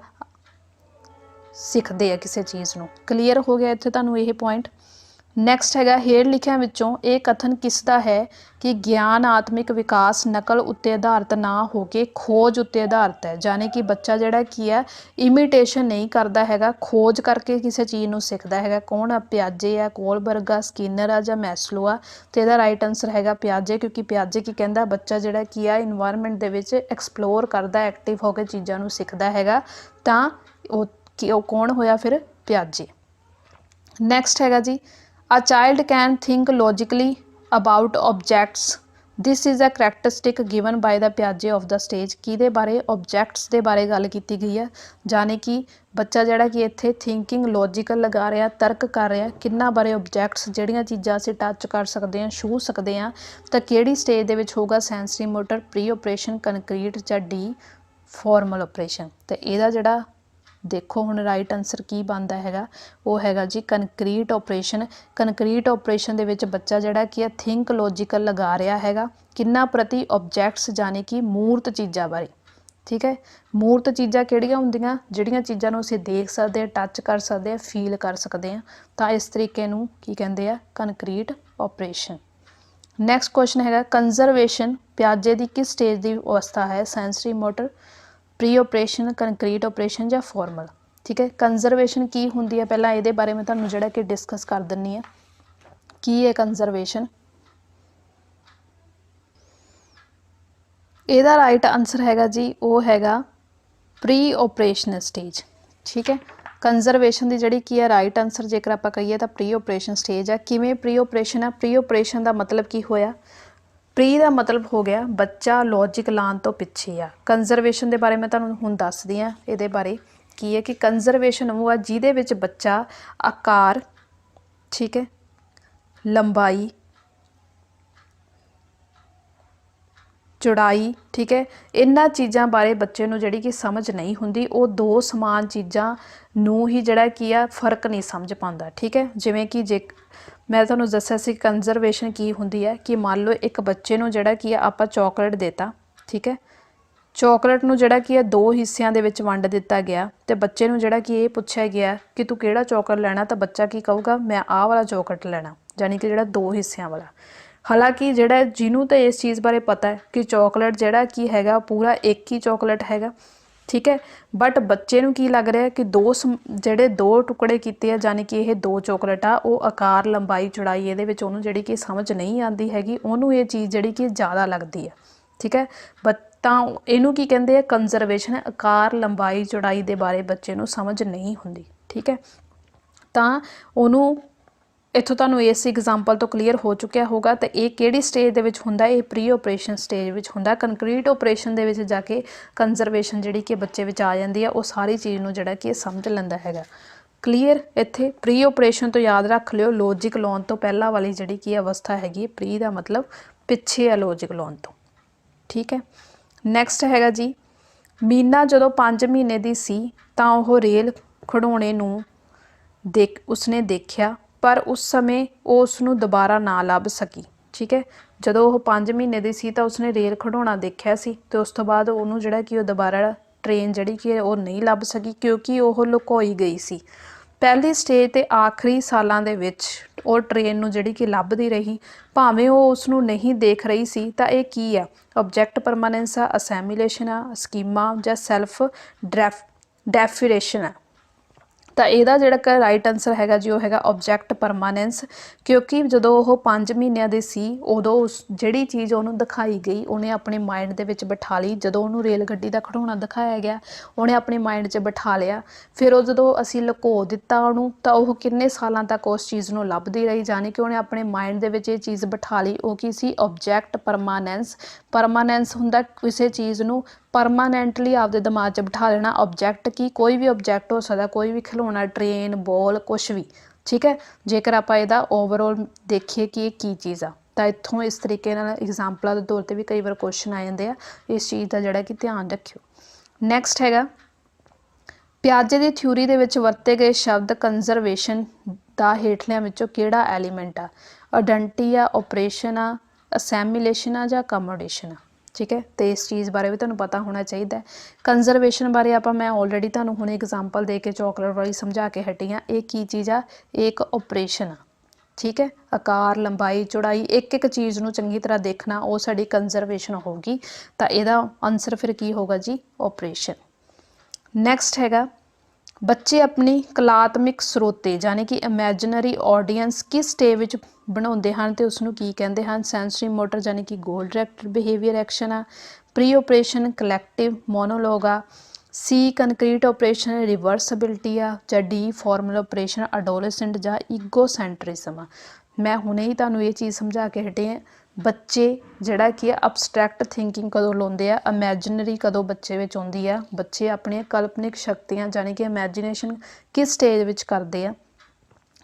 ਸਿੱਖਦੇ ਆ ਕਿਸੇ ਚੀਜ਼ ਨੂੰ। ਕਲੀਅਰ ਹੋ ਗਿਆ ਇੱਥੇ ਤੁਹਾਨੂੰ ਇਹ ਪੁਆਇੰਟ। ਨੈਕਸਟ ਹੈਗਾ ਹੇਠ ਲਿਖਿਆਂ ਵਿੱਚੋਂ ਇਹ ਕਥਨ ਕਿਸ ਦਾ ਹੈ ਕਿ ਗਿਆਨ ਆਤਮਿਕ ਵਿਕਾਸ ਨਕਲ ਉੱਤੇ ਆਧਾਰਿਤ ਨਾ ਹੋ ਕੇ ਖੋਜ ਉੱਤੇ ਆਧਾਰਿਤ ਹੈ। ਯਾਨੀ ਕਿ ਬੱਚਾ ਜਿਹੜਾ ਕੀ ਹੈ ਇਮੀਟੇਸ਼ਨ ਨਹੀਂ ਕਰਦਾ ਹੈਗਾ, ਖੋਜ ਕਰਕੇ ਕਿਸੇ ਚੀਜ਼ ਨੂੰ ਸਿੱਖਦਾ ਹੈਗਾ। ਕੌਣ ਆ? ਪਿਆਜੇ ਆ, ਕੋਲਬਰਗ ਆ, ਸਕਿਨਰ ਆ ਜਾਂ ਮੈਸਲੋ ਆ। ਅਤੇ ਇਹਦਾ ਰਾਈਟ ਆਨਸਰ ਹੈਗਾ ਪਿਆਜੇ, ਕਿਉਂਕਿ ਪਿਆਜੇ ਕੀ ਕਹਿੰਦਾ, ਬੱਚਾ ਜਿਹੜਾ ਕੀ ਆ ਇਨਵਾਇਰਮੈਂਟ ਦੇ ਵਿੱਚ ਐਕਸਪਲੋਰ ਕਰਦਾ, ਐਕਟਿਵ ਹੋ ਕੇ ਚੀਜ਼ਾਂ ਨੂੰ ਸਿੱਖਦਾ ਹੈਗਾ। ਤਾਂ ਉਹ ਕੌਣ ਹੋਇਆ ਫਿਰ? ਪਿਆਜੇ। ਨੈਕਸਟ ਹੈਗਾ ਜੀ A child can think logically about objects. This is a characteristic given by the Piaget of the stage. ਕਿਹਦੇ ਬਾਰੇ? objects ਦੇ ਬਾਰੇ ਗੱਲ ਕੀਤੀ ਗਈ ਹੈ। ਯਾਨੀ ਕਿ ਬੱਚਾ ਜਿਹੜਾ ਕਿ ਇੱਥੇ ਥਿੰਕਿੰਗ ਲੌਜੀਕਲ ਲਗਾ ਰਿਹਾ, ਤਰਕ ਕਰ ਰਿਹਾ, ਕਿੰਨਾ ਬਾਰੇ? objects, ਜਿਹੜੀਆਂ ਚੀਜ਼ਾਂ ਅਸੀਂ ਟੱਚ ਕਰ ਸਕਦੇ ਹਾਂ, ਛੂਹ ਸਕਦੇ ਹਾਂ। ਤਾਂ ਕਿਹੜੀ ਸਟੇਜ ਦੇ ਵਿੱਚ ਹੋਊਗਾ? Sensory motor, pre operation, concrete ਜਾਂ ਡੀ ਫਾਰਮਲ ਆਪਰੇਸ਼ਨ। ਅਤੇ ਇਹਦਾ ਜਿਹੜਾ ਦੇਖੋ ਹੁਣ ਰਾਈਟ ਆਨਸਰ ਕੀ ਬਣਦਾ ਹੈਗਾ, ਉਹ ਹੈਗਾ ਜੀ ਕਨਕਰੀਟ ਆਪਰੇਸ਼ਨ। ਕਨਕਰੀਟ ਆਪਰੇਸ਼ਨ ਦੇ ਵਿੱਚ ਬੱਚਾ ਜਿਹੜਾ ਕੀ ਹੈ ਥਿੰਕ ਲੌਜੀਕਲ ਲਗਾ ਰਿਹਾ ਹੈਗਾ, ਕਿੰਨਾ ਪ੍ਰਤੀ? ਆਬਜੈਕਟਸ, ਯਾਨੀ ਕਿ ਮੂਰਤ ਚੀਜ਼ਾਂ ਬਾਰੇ। ਠੀਕ ਹੈ, ਮੂਰਤ ਚੀਜ਼ਾਂ ਕਿਹੜੀਆਂ ਹੁੰਦੀਆਂ? ਜਿਹੜੀਆਂ ਚੀਜ਼ਾਂ ਨੂੰ ਅਸੀਂ ਦੇਖ ਸਕਦੇ ਹਾਂ, ਟੱਚ ਕਰ ਸਕਦੇ ਹਾਂ, ਫੀਲ ਕਰ ਸਕਦੇ ਹਾਂ। ਤਾਂ ਇਸ ਤਰੀਕੇ ਨੂੰ ਕੀ ਕਹਿੰਦੇ ਆ? Concrete operation. ਨੈਕਸਟ ਕੁਐਸਚਨ ਹੈਗਾ ਕੰਜ਼ਰਵੇਸ਼ਨ ਪਿਆਜੇ ਦੀ ਕਿਸ ਸਟੇਜ ਦੀ ਅਵਸਥਾ ਹੈ? Sensory motor, pre operation, concrete operation ਜਾਂ ਫਾਰਮਲ। ਠੀਕ ਹੈ, ਕੰਜ਼ਰਵੇਸ਼ਨ ਕੀ ਹੁੰਦੀ ਹੈ? ਪਹਿਲਾਂ ਇਹਦੇ ਬਾਰੇ ਮੈਂ ਤੁਹਾਨੂੰ ਜਿਹੜਾ ਕਿ ਡਿਸਕਸ ਕਰ ਦਿੰਦੀ ਹਾਂ। ਕੀ ਹੈ ਕੰਜ਼ਰਵੇਸ਼ਨ? ਇਹਦਾ ਰਾਈਟ ਆਨਸਰ ਹੈਗਾ ਜੀ ਉਹ ਹੈਗਾ ਪ੍ਰੀ ਆਪਰੇਸ਼ਨ ਸਟੇਜ। ਠੀਕ ਹੈ, ਕੰਜ਼ਰਵੇਸ਼ਨ ਦੀ ਜਿਹੜੀ ਕੀ ਹੈ ਰਾਈਟ ਆਨਸਰ ਜੇਕਰ ਆਪਾਂ ਕਹੀਏ ਤਾਂ ਪ੍ਰੀ ਆਪਰੇਸ਼ਨ ਸਟੇਜ ਹੈ। ਕਿਵੇਂ ਪ੍ਰੀ ਆਪਰੇਸ਼ਨ ਹੈ? ਪ੍ਰੀ ਆਪਰੇਸ਼ਨ ਦਾ ਮਤਲਬ ਕੀ ਹੋਇਆ? ਪ੍ਰੀ ਦਾ ਮਤਲਬ ਹੋ ਗਿਆ ਬੱਚਾ ਲੌਜਿਕ ਲਾਉਣ ਤੋਂ ਪਿੱਛੇ ਆ। ਕੰਜ਼ਰਵੇਸ਼ਨ ਦੇ ਬਾਰੇ ਮੈਂ ਤੁਹਾਨੂੰ ਹੁਣ ਦੱਸਦੀ ਹਾਂ। ਇਹਦੇ ਬਾਰੇ ਕੀ ਹੈ ਕਿ ਕੰਜ਼ਰਵੇਸ਼ਨ ਉਹ ਆ ਜਿਹਦੇ ਵਿੱਚ ਬੱਚਾ ਆਕਾਰ, ਠੀਕ ਹੈ, ਲੰਬਾਈ, ਚੌੜਾਈ, ਠੀਕ ਹੈ, ਇਹਨਾਂ ਚੀਜ਼ਾਂ ਬਾਰੇ ਬੱਚੇ ਨੂੰ ਜਿਹੜੀ ਕਿ ਸਮਝ ਨਹੀਂ ਹੁੰਦੀ। ਉਹ ਦੋ ਸਮਾਨ ਚੀਜ਼ਾਂ ਨੂੰ ਹੀ ਜਿਹੜਾ ਕੀ ਆ ਫਰਕ ਨਹੀਂ ਸਮਝ ਪਾਉਂਦਾ। ਠੀਕ ਹੈ, ਜਿਵੇਂ ਕਿ ਜੇ ਮੈਂ ਤੁਹਾਨੂੰ ਦੱਸਿਆ ਸੀ ਕੰਜ਼ਰਵੇਸ਼ਨ ਕੀ ਹੁੰਦੀ ਹੈ ਕਿ ਮੰਨ ਲਓ ਇੱਕ ਬੱਚੇ ਨੂੰ ਜਿਹੜਾ ਕੀ ਆ ਆਪਾਂ ਚਾਕਲੇਟ ਦੇਤਾ, ठीक है। ਚੋਕਲੇਟ ਨੂੰ ਜਿਹੜਾ ਕੀ ਹੈ 2 ਹਿੱਸਿਆਂ ਦੇ ਵਿੱਚ ਵੰਡ ਦਿੱਤਾ ਗਿਆ ਤੇ ਬੱਚੇ ਨੂੰ ਜਿਹੜਾ ਕਿ ਇਹ ਪੁੱਛਿਆ ਗਿਆ ਕਿ ਤੂੰ ਕਿਹੜਾ ਚੋਕਲੇਟ ਲੈਣਾ, ਤਾਂ ਬੱਚਾ ਕੀ ਕਹੂਗਾ, ਮੈਂ ਆਹ ਵਾਲਾ ਚੋਕਲੇਟ ਲੈਣਾ, ਯਾਨੀ ਕਿ ਜਿਹੜਾ 2 ਹਿੱਸਿਆਂ ਵਾਲਾ। ਹਾਲਾਂਕਿ ਜਿਹੜਾ ਜਿਹਨੂੰ ਤਾਂ ਇਸ ਚੀਜ਼ ਬਾਰੇ ਪਤਾ ਹੈ ਕਿ ਚੋਕਲੇਟ ਜਿਹੜਾ ਕੀ ਹੈਗਾ ਪੂਰਾ ਇੱਕ ਹੀ ਚੋਕਲੇਟ ਹੈਗਾ, ਠੀਕ ਹੈ। ਬਟ ਬੱਚੇ ਨੂੰ ਕੀ ਲੱਗ ਰਿਹਾ ਕਿ ਜਿਹੜੇ 2 ਟੁਕੜੇ ਕੀਤੇ ਆ, ਯਾਨੀ ਕਿ ਇਹ 2 ਚੋਕਲੇਟ ਆ, ਉਹ ਆਕਾਰ ਲੰਬਾਈ ਚੌੜਾਈ ਇਹਦੇ ਵਿੱਚ ਉਹਨੂੰ ਜਿਹੜੀ ਕਿ ਸਮਝ ਨਹੀਂ ਆਉਂਦੀ ਹੈਗੀ, ਉਹਨੂੰ ਇਹ ਚੀਜ਼ ਜਿਹੜੀ ਕਿ ਜ਼ਿਆਦਾ ਲੱਗਦੀ ਹੈ, ਠੀਕ ਹੈ। ਤਾਂ ਇਹਨੂੰ ਕੀ ਕਹਿੰਦੇ ਆ, ਕੰਜ਼ਰਵੇਸ਼ਨ। ਆਕਾਰ ਲੰਬਾਈ ਚੌੜਾਈ ਦੇ ਬਾਰੇ ਬੱਚੇ ਨੂੰ ਸਮਝ ਨਹੀਂ ਹੁੰਦੀ, ਠੀਕ ਹੈ। ਤਾਂ ਉਹਨੂੰ ਇੱਥੋਂ ਤੁਹਾਨੂੰ ਇਸ ਐਗਜ਼ਾਮਪਲ ਤੋਂ ਕਲੀਅਰ ਹੋ ਚੁੱਕਿਆ ਹੋਗਾ। ਤਾਂ ਇਹ ਕਿਹੜੀ ਸਟੇਜ ਦੇ ਵਿੱਚ ਹੁੰਦਾ, ਇਹ ਪ੍ਰੀ ਆਪਰੇਸ਼ਨ ਸਟੇਜ ਵਿੱਚ ਹੁੰਦਾ। ਕੰਕਰੀਟ ਆਪਰੇਸ਼ਨ ਦੇ ਵਿੱਚ ਜਾ ਕੇ ਕੰਜ਼ਰਵੇਸ਼ਨ ਜਿਹੜੀ ਕਿ ਬੱਚੇ ਵਿੱਚ ਆ ਜਾਂਦੀ ਆ, ਉਹ ਸਾਰੀ ਚੀਜ਼ ਨੂੰ ਜਿਹੜਾ ਕਿ ਸਮਝ ਲੈਂਦਾ ਹੈਗਾ। ਕਲੀਅਰ। ਇੱਥੇ ਪ੍ਰੀ ਆਪਰੇਸ਼ਨ ਤੋਂ ਯਾਦ ਰੱਖ ਲਿਓ, ਲੌਜਿਕ ਲਾਉਣ ਤੋਂ ਪਹਿਲਾਂ ਵਾਲੀ ਜਿਹੜੀ ਕਿ ਅਵਸਥਾ ਹੈਗੀ, ਪ੍ਰੀ ਦਾ ਮਤਲਬ ਪਿੱਛੇ ਆ ਲੌਜਿਕ ਲਾਉਣ ਤੋਂ, ਠੀਕ ਹੈ। ਨੈਕਸਟ ਹੈਗਾ ਜੀ, ਮੀਨਾ ਜਦੋਂ 5 ਮਹੀਨੇ ਦੀ ਸੀ ਤਾਂ ਉਹ ਰੇਲ ਖਿਡੌਣੇ ਨੂੰ ਉਸਨੇ ਦੇਖਿਆ, ਪਰ ਉਸ ਸਮੇਂ ਉਹ ਉਸ ਨੂੰ ਦੁਬਾਰਾ ਨਾ ਲੱਭ ਸਕੀ, ਠੀਕ ਹੈ। ਜਦੋਂ ਉਹ 5 ਮਹੀਨੇ ਦੀ ਸੀ ਤਾਂ ਉਸਨੇ ਰੇਲ ਖਿਡੌਣਾ ਦੇਖਿਆ ਸੀ ਤੇ ਉਸ ਤੋਂ ਬਾਅਦ ਉਹਨੂੰ ਜਿਹੜਾ ਕਿ ਉਹ ਦੁਬਾਰਾ ਟ੍ਰੇਨ ਜਿਹੜੀ ਕਿ ਉਹ ਨਹੀਂ ਲੱਭ ਸਕੀ, ਕਿਉਂਕਿ ਉਹ ਲੁਕੋਈ ਗਈ ਸੀ। ਪਹਿਲੀ ਸਟੇਜ ਤੇ ਆਖਰੀ ਸਾਲਾਂ ਦੇ ਵਿੱਚ ਉਹ ਟ੍ਰੇਨ ਨੂੰ ਜਿਹੜੀ ਕਿ ਲੱਭਦੀ ਰਹੀ, ਭਾਵੇਂ ਉਹ ਉਸ ਨੂੰ ਨਹੀਂ ਦੇਖ ਰਹੀ ਸੀ। ਤਾਂ ਇਹ ਕੀ ਆ, ਆਬਜੈਕਟ ਪਰਮਾਨੈਂਸ ਆ, ਅਸੈਮੀਲੇਸ਼ਨ ਆ, ਸਕੀਮਾ ਜਾਂ ਸੈਲਫ ਡੈਫੀਨੇਸ਼ਨ ਆ। ਤਾਂ ਇਹਦਾ ਜਿਹੜਾ ਰਾਈਟ ਆਨਸਰ ਹੈਗਾ ਜੀ, ਉਹ ਹੈਗਾ ਆਬਜੈਕਟ ਪਰਮਾਨੈਂਸ, ਕਿਉਂਕਿ ਜਦੋਂ ਉਹ 5 ਮਹੀਨਿਆਂ ਦੇ ਸੀ ਉਦੋਂ ਉਸ ਜਿਹੜੀ ਚੀਜ਼ ਉਹਨੂੰ ਦਿਖਾਈ ਗਈ ਉਹਨੇ ਆਪਣੇ ਮਾਈਂਡ ਦੇ ਵਿੱਚ ਬਿਠਾ ਲਈ। ਜਦੋਂ ਉਹਨੂੰ ਰੇਲ ਗੱਡੀ ਦਾ ਖਿਡੌਣਾ ਦਿਖਾਇਆ ਗਿਆ ਉਹਨੇ ਆਪਣੇ ਮਾਈਂਡ 'ਚ ਬਿਠਾ ਲਿਆ। ਫਿਰ ਉਹ ਜਦੋਂ ਅਸੀਂ ਲੁਕੋ ਦਿੱਤਾ ਉਹਨੂੰ, ਤਾਂ ਉਹ ਕਿੰਨੇ ਸਾਲਾਂ ਤੱਕ ਉਸ ਚੀਜ਼ ਨੂੰ ਲੱਭਦੀ ਰਹੀ, ਯਾਨੀ ਕਿ ਉਹਨੇ ਆਪਣੇ ਮਾਈਂਡ ਦੇ ਵਿੱਚ ਇਹ ਚੀਜ਼ ਬਿਠਾ ਲਈ। ਉਹ ਕੀ ਸੀ, ਆਬਜੈਕਟ ਪਰਮਾਨੈਂਸ। ਪਰਮਾਨੈਂਸ ਹੁੰਦਾ ਕਿਸੇ ਚੀਜ਼ ਨੂੰ ਪਰਮਾਨੈਂਟਲੀ ਆਪਦੇ ਦਿਮਾਗ 'ਚ ਬਿਠਾ ਲੈਣਾ। ਆਬਜੈਕਟ ਕੀ, ਕੋਈ ਵੀ ਆਬਜੈਕਟ ਹੋ ਸਕਦਾ, ਕੋਈ ਵੀ ਖਿਡੌਣਾ, ਟ੍ਰੇਨ, ਬੋਲ, ਕੁਛ ਵੀ, ਠੀਕ ਹੈ। ਜੇਕਰ ਆਪਾਂ ਇਹਦਾ ਓਵਰਆਲ ਦੇਖੀਏ ਕਿ ਇਹ ਕੀ ਚੀਜ਼ ਆ, ਤਾਂ ਇੱਥੋਂ ਇਸ ਤਰੀਕੇ ਨਾਲ ਐਗਜ਼ਾਮਪਲਾਂ ਦੇ ਤੌਰ 'ਤੇ ਵੀ ਕਈ ਵਾਰ ਕੁਐਸਚਨ ਆ ਜਾਂਦੇ ਆ। ਇਸ ਚੀਜ਼ ਦਾ ਜਿਹੜਾ ਕਿ ਧਿਆਨ ਰੱਖਿਓ। ਨੈਕਸਟ ਹੈਗਾ, ਪਿਆਜੇ ਦੀ ਥਿਊਰੀ ਦੇ ਵਿੱਚ ਵਰਤੇ ਗਏ ਸ਼ਬਦ ਕੰਜ਼ਰਵੇਸ਼ਨ ਦਾ ਹੇਠਲਿਆਂ ਵਿੱਚੋਂ ਕਿਹੜਾ ਐਲੀਮੈਂਟ ਆ, ਆਇਡੈਂਟੀ ਆ, ਆਪਰੇਸ਼ਨ ਆ, ਅਸੈਮੀਲੇਸ਼ਨ ਆ ਜਾਂ ਅਕਮੋਡੇਸ਼ਨ ਆ, ਠੀਕ ਹੈ। ਤੇ ਇਸ ਚੀਜ਼ ਬਾਰੇ ਵੀ ਤੁਹਾਨੂੰ ਪਤਾ ਹੋਣਾ ਚਾਹੀਦਾ। ਕੰਜ਼ਰਵੇਸ਼ਨ ਬਾਰੇ ਮੈਂ ਆਲਰੇਡੀ ਤੁਹਾਨੂੰ ਹੁਣ ਐਗਜ਼ਾਮਪਲ ਦੇ ਕੇ ਚੋਕਲੇਟ ਵਾਲੀ ਸਮਝਾ ਕੇ ਹਟੀ ਹਾਂ। ਇਹ ਕੀ ਚੀਜ਼ ਆ, ਇਹ ਇੱਕ ਆਪਰੇਸ਼ਨ ਆ, ਠੀਕ ਹੈ। ਆਕਾਰ ਲੰਬਾਈ ਚੌੜਾਈ ਇੱਕ ਇੱਕ ਚੀਜ਼ ਨੂੰ ਚੰਗੀ ਤਰ੍ਹਾਂ ਦੇਖਣਾ, ਉਹ ਸਾਡੀ ਕੰਜ਼ਰਵੇਸ਼ਨ ਹੋਊਗੀ। ਤਾਂ ਇਹਦਾ ਆਨਸਰ ਫਿਰ ਕੀ ਹੋਗਾ ਜੀ, ਆਪਰੇਸ਼ਨ। ਨੈਕਸਟ ਹੈਗਾ, ਬੱਚੇ ਆਪਣੀ ਕਲਾਤਮਿਕ ਸਰੋਤੇ ਯਾਨੀ ਕਿ ਇਮੈਜਨਰੀ ਆਡੀਅੰਸ ਕਿਸ ਸਟੇਜ ਵਿੱਚ ਬਣਾਉਂਦੇ ਹਨ ਤੇ ਉਸਨੂੰ ਕੀ ਕਹਿੰਦੇ ਹਨ। ਸੈਂਸਰੀ ਮੋਟਰ ਯਾਨੀ ਕਿ ਗੋਲ ਡਾਇਰੈਕਟਡ ਬਿਹੇਵੀਅਰ ਐਕਸ਼ਨ ਆ, ਪ੍ਰੀ ਆਪਰੇਸ਼ਨ ਕਲੈਕਟਿਵ ਮੋਨੋਲੋਗ ਆ, ਸੀ ਕੰਕਰੀਟ ਆਪਰੇਸ਼ਨ ਰਿਵਰਸਬਿਲਿਟੀ ਆ, ਜਾਂ ਡੀ ਫਾਰਮਲ ਆਪਰੇਸ਼ਨ ਅਡੋਲੈਸੈਂਟ ਜਾਂ ਈਗੋਸੈਂਟਰਿਜ਼ਮ ਆ। ਮੈਂ ਹੁਣੇ ਹੀ ਤੁਹਾਨੂੰ ਇਹ ਚੀਜ਼ ਸਮਝਾ ਕੇ ਹਟੇ ਹਾਂ। ਬੱਚੇ ਜਿਹੜਾ ਕੀ ਆ ਅਬਸਟਰੈਕਟ ਥਿੰਕਿੰਗ ਕਦੋਂ ਲਾਉਂਦੇ ਆ, ਇਮੈਜਨਰੀ ਕਦੋਂ ਬੱਚੇ ਵਿੱਚ ਆਉਂਦੀ ਆ, ਬੱਚੇ ਆਪਣੀਆਂ ਕਲਪਨਿਕ ਸ਼ਕਤੀਆਂ ਯਾਨੀ ਕਿ ਇਮੈਜੀਨੇਸ਼ਨ ਕਿਸ ਸਟੇਜ ਵਿੱਚ ਕਰਦੇ ਆ।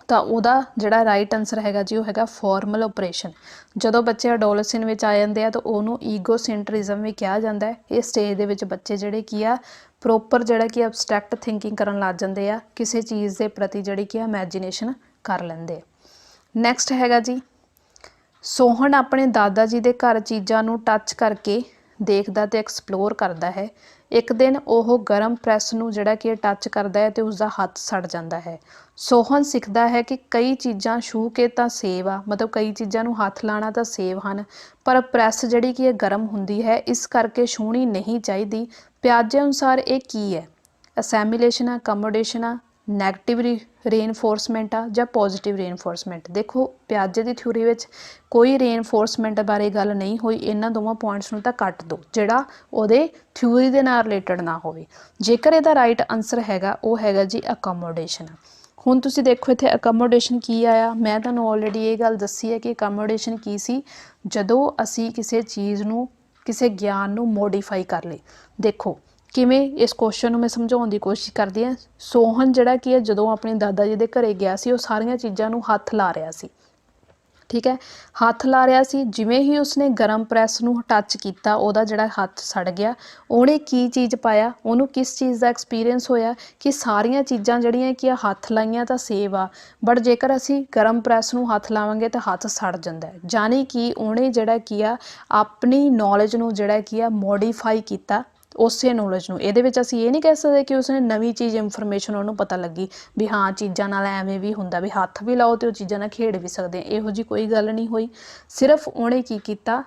ਤਾਂ ਉਹਦਾ ਜਿਹੜਾ ਰਾਈਟ ਆਨਸਰ ਹੈਗਾ ਜੀ, ਉਹ ਹੈਗਾ ਫਾਰਮਲ ਆਪਰੇਸ਼ਨ। ਜਦੋਂ ਬੱਚੇ ਅਡੋਲੈਸੈਂਟ ਵਿੱਚ ਆ ਜਾਂਦੇ ਆ ਤਾਂ ਉਹਨੂੰ ਈਗੋਸੈਂਟਰਿਜ਼ਮ ਵੀ ਕਿਹਾ ਜਾਂਦਾ ਹੈ। ਇਹ ਸਟੇਜ ਦੇ ਵਿੱਚ ਬੱਚੇ ਜਿਹੜੇ ਕੀ ਆ ਪ੍ਰੋਪਰ ਜਿਹੜਾ ਕਿ ਅਬਸਟਰੈਕਟ ਥਿੰਕਿੰਗ ਕਰਨ ਲੱਗ ਜਾਂਦੇ ਆ, ਕਿਸੇ ਚੀਜ਼ ਦੇ ਪ੍ਰਤੀ ਜਿਹੜੀ ਕਿ ਇਮੈਜੀਨੇਸ਼ਨ ਕਰ ਲੈਂਦੇ ਆ। ਨੈਕਸਟ ਹੈਗਾ ਜੀ, ਸੋਹਨ ਆਪਣੇ ਦਾਦਾ ਜੀ ਦੇ ਘਰ ਚੀਜ਼ਾਂ ਨੂੰ ਟੱਚ ਕਰਕੇ ਦੇਖਦਾ ਤੇ ਐਕਸਪਲੋਰ ਕਰਦਾ ਹੈ। ਇੱਕ ਦਿਨ ਉਹ ਗਰਮ ਪ੍ਰੈਸ ਨੂੰ ਜਿਹੜਾ ਕਿ ਟੱਚ ਕਰਦਾ ਹੈ ਤੇ ਉਸਦਾ ਹੱਥ ਸੜ ਜਾਂਦਾ ਹੈ। ਸੋਹਨ ਸਿੱਖਦਾ ਹੈ ਕਿ ਕਈ ਚੀਜ਼ਾਂ ਛੂਹ ਕੇ ਤਾਂ ਸੇਵ ਆ, ਮਤਲਬ ਕਈ ਚੀਜ਼ਾਂ ਨੂੰ ਹੱਥ ਲਾਣਾ ਤਾਂ ਸੇਵ ਹਨ, ਪਰ ਪ੍ਰੈਸ ਜਿਹੜੀ ਕਿ ਇਹ ਗਰਮ ਹੁੰਦੀ ਹੈ, ਇਸ ਕਰਕੇ ਛੂਹਣੀ ਨਹੀਂ ਚਾਹੀਦੀ। ਪਿਆਜੇ ਅਨੁਸਾਰ ਇਹ ਕੀ ਹੈ, ਅਸੈਮੀਲੇਸ਼ਨ ਆ, ਅਕਮੋਡੇਸ਼ਨ ਆ, ਨੈਗੇਟਿਵ ਰੀਇਨਫੋਰਸਮੈਂਟ ਆ ਜਾਂ ਪੋਜ਼ੀਟਿਵ ਰੀਇਨਫੋਰਸਮੈਂਟ। ਦੇਖੋ ਪਿਆਜੇ ਦੀ ਥਿਊਰੀ ਵਿੱਚ ਕੋਈ ਰੀਇਨਫੋਰਸਮੈਂਟ ਬਾਰੇ ਗੱਲ ਨਹੀਂ ਹੋਈ। ਇਹਨਾਂ ਦੋਵਾਂ ਪੁਆਇੰਟਸ ਨੂੰ ਤਾਂ ਕੱਟ ਦਿਓ ਜਿਹੜਾ ਉਹਦੇ ਥਿਊਰੀ ਦੇ ਨਾਲ ਰਿਲੇਟਡ ਨਾ ਹੋਵੇ। ਜੇਕਰ ਇਹਦਾ ਰਾਈਟ ਆਨਸਰ ਹੈਗਾ, ਉਹ ਹੈਗਾ ਜੀ ਅਕਮੋਡੇਸ਼ਨ। ਹੁਣ ਤੁਸੀਂ ਦੇਖੋ ਇੱਥੇ ਅਕਮੋਡੇਸ਼ਨ ਕੀ ਆਇਆ। ਮੈਂ ਤੁਹਾਨੂੰ ਆਲਰੇਡੀ ਇਹ ਗੱਲ ਦੱਸੀ ਹੈ ਕਿ ਅਕਮੋਡੇਸ਼ਨ ਕੀ ਸੀ, ਜਦੋਂ ਅਸੀਂ ਕਿਸੇ ਚੀਜ਼ ਨੂੰ, ਕਿਸੇ ਗਿਆਨ ਨੂੰ ਮੋਡੀਫਾਈ ਕਰ ਲਈ। ਦੇਖੋ ਕਿਵੇਂ, ਇਸ ਕੁਐਸਚਨ ਨੂੰ ਮੈਂ ਸਮਝਾਉਣ ਦੀ ਕੋਸ਼ਿਸ਼ ਕਰਦੀ ਹਾਂ। ਸੋਹਨ ਜਿਹੜਾ ਕੀ ਹੈ, ਜਦੋਂ ਆਪਣੇ ਦਾਦਾ ਜੀ ਦੇ ਘਰੇ ਗਿਆ ਸੀ, ਉਹ ਸਾਰੀਆਂ ਚੀਜ਼ਾਂ ਨੂੰ ਹੱਥ ਲਾ ਰਿਹਾ ਸੀ, ठीक है। हथ ला रहा सी, जिवें ही उसने गरम प्रैस नूं टच किया उहदा जिहड़ा हथ सड़ गया। उहने की चीज़ पाया, उहनूं किस चीज़ का एक्सपीरियंस होया कि सारियां चीज़ां जिहड़ियां कि हथ लाइयां तां सेव आ, बट जेकर असी गरम प्रैस नूं हथ लावांगे तो हथ सड़ जांदा है। जानी कि उहने जिहड़ा की आ अपनी नॉलेज नूं जिहड़ा की आ मॉडिफाई किया उसे नॉलेज नूं। इहदे विच असीं ये नहीं कह सकते कि उसने नवीं चीज़ इंफॉर्मेशन उहनूं पता लगी भी हाँ चीज़ां नाल एवें भी हुंदा, भी हथ भी लाओ तो चीज़ां नाल खेड भी सकदे। इहो जी कोई गल नहीं होई। सिर्फ उहने की कीता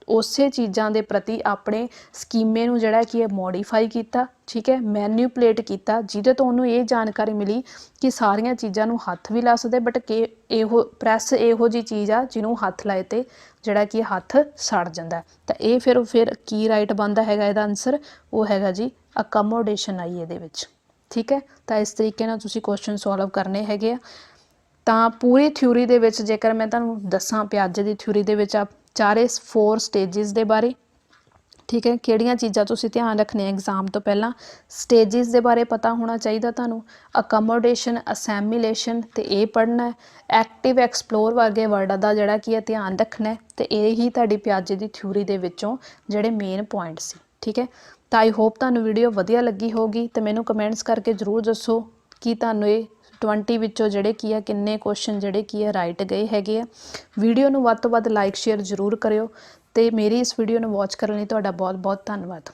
उसे चीज़ां दे प्रति अपने स्कीमे नूं जिहड़ा कि मॉडिफाई किया, ठीक है, मैन्यूपलेट किया, जिहदे तो उहनूं ये जानकारी मिली कि सारियां चीज़ां नूं हथ भी ला सकदे, बट कि इहो प्रैस इहो जी चीज़ आ जिहनूं हथ लाए ते जिहड़ा कि हथ सड़ जांदा है। तो ये फिर की राइट बनदा हैगा इहदा आंसर, वो हैगा जी अकोमोडेशन आई इहदे विच। ठीक है, तो इस तरीके नाल तुसीं क्वेश्चन सॉल्व करने हैगे आ। ਤਾਂ ਪੂਰੀ ਥਿਊਰੀ ਦੇ ਵਿੱਚ ਜੇਕਰ ਮੈਂ ਤੁਹਾਨੂੰ ਦੱਸਾਂ ਪਿਆਜੇ ਦੀ ਥਿਊਰੀ ਦੇ ਵਿੱਚ ਆ ਚਾਰੇ 4 ਸਟੇਜਿਸ ਦੇ ਬਾਰੇ, ਠੀਕ ਹੈ, ਕਿਹੜੀਆਂ ਚੀਜ਼ਾਂ ਤੁਸੀਂ ਧਿਆਨ ਰੱਖਣੀਆਂ ਐਗਜ਼ਾਮ ਤੋਂ ਪਹਿਲਾਂ। ਸਟੇਜਿਸ ਦੇ ਬਾਰੇ ਪਤਾ ਹੋਣਾ ਚਾਹੀਦਾ ਤੁਹਾਨੂੰ, ਅਕਮੋਡੇਸ਼ਨ, ਅਸੈਮੀਲੇਸ਼ਨ ਤੇ ਇਹ ਪੜ੍ਹਨਾ ਹੈ, ਐਕਟਿਵ ਐਕਸਪਲੋਰ ਵਰਗੇ ਵਰਡਾਂ ਦਾ ਜਿਹੜਾ ਕੀ ਹੈ ਧਿਆਨ ਰੱਖਣਾ ਹੈ, ਤੇ ਇਹ ਹੀ ਤੁਹਾਡੀ ਪਿਆਜੇ ਦੀ ਥਿਊਰੀ ਦੇ ਵਿੱਚੋਂ ਜਿਹੜੇ ਮੇਨ ਪੁਆਇੰਟ ਸੀ। ਠੀਕ ਹੈ, ਤਾਂ ਆਈ ਹੋਪ ਤੁਹਾਨੂੰ ਵੀਡੀਓ ਵਧੀਆ ਲੱਗੀ ਹੋਊਗੀ, ਤੇ ਮੈਨੂੰ ਕਮੈਂਟਸ ਕਰਕੇ ਜ਼ਰੂਰ ਦੱਸੋ ਕਿ ਤੁਹਾਨੂੰ ਇਹ 20 ਵਿੱਚੋਂ ਜਿਹੜੇ ਕੀ ਆ ਕਿੰਨੇ ਕੁਐਸਚਨ ਜਿਹੜੇ ਕੀ ਆ ਰਾਈਟ ਗਏ ਹੈਗੇ ਆ। ਵੀਡੀਓ ਨੂੰ ਵੱਧ ਤੋਂ ਵੱਧ ਲਾਈਕ ਸ਼ੇਅਰ ਜ਼ਰੂਰ ਕਰਿਓ, ਤੇ ਮੇਰੀ ਇਸ ਵੀਡੀਓ ਨੂੰ ਵਾਚ ਕਰਨ ਲਈ ਤੁਹਾਡਾ ਬਹੁਤ ਬਹੁਤ ਧੰਨਵਾਦ।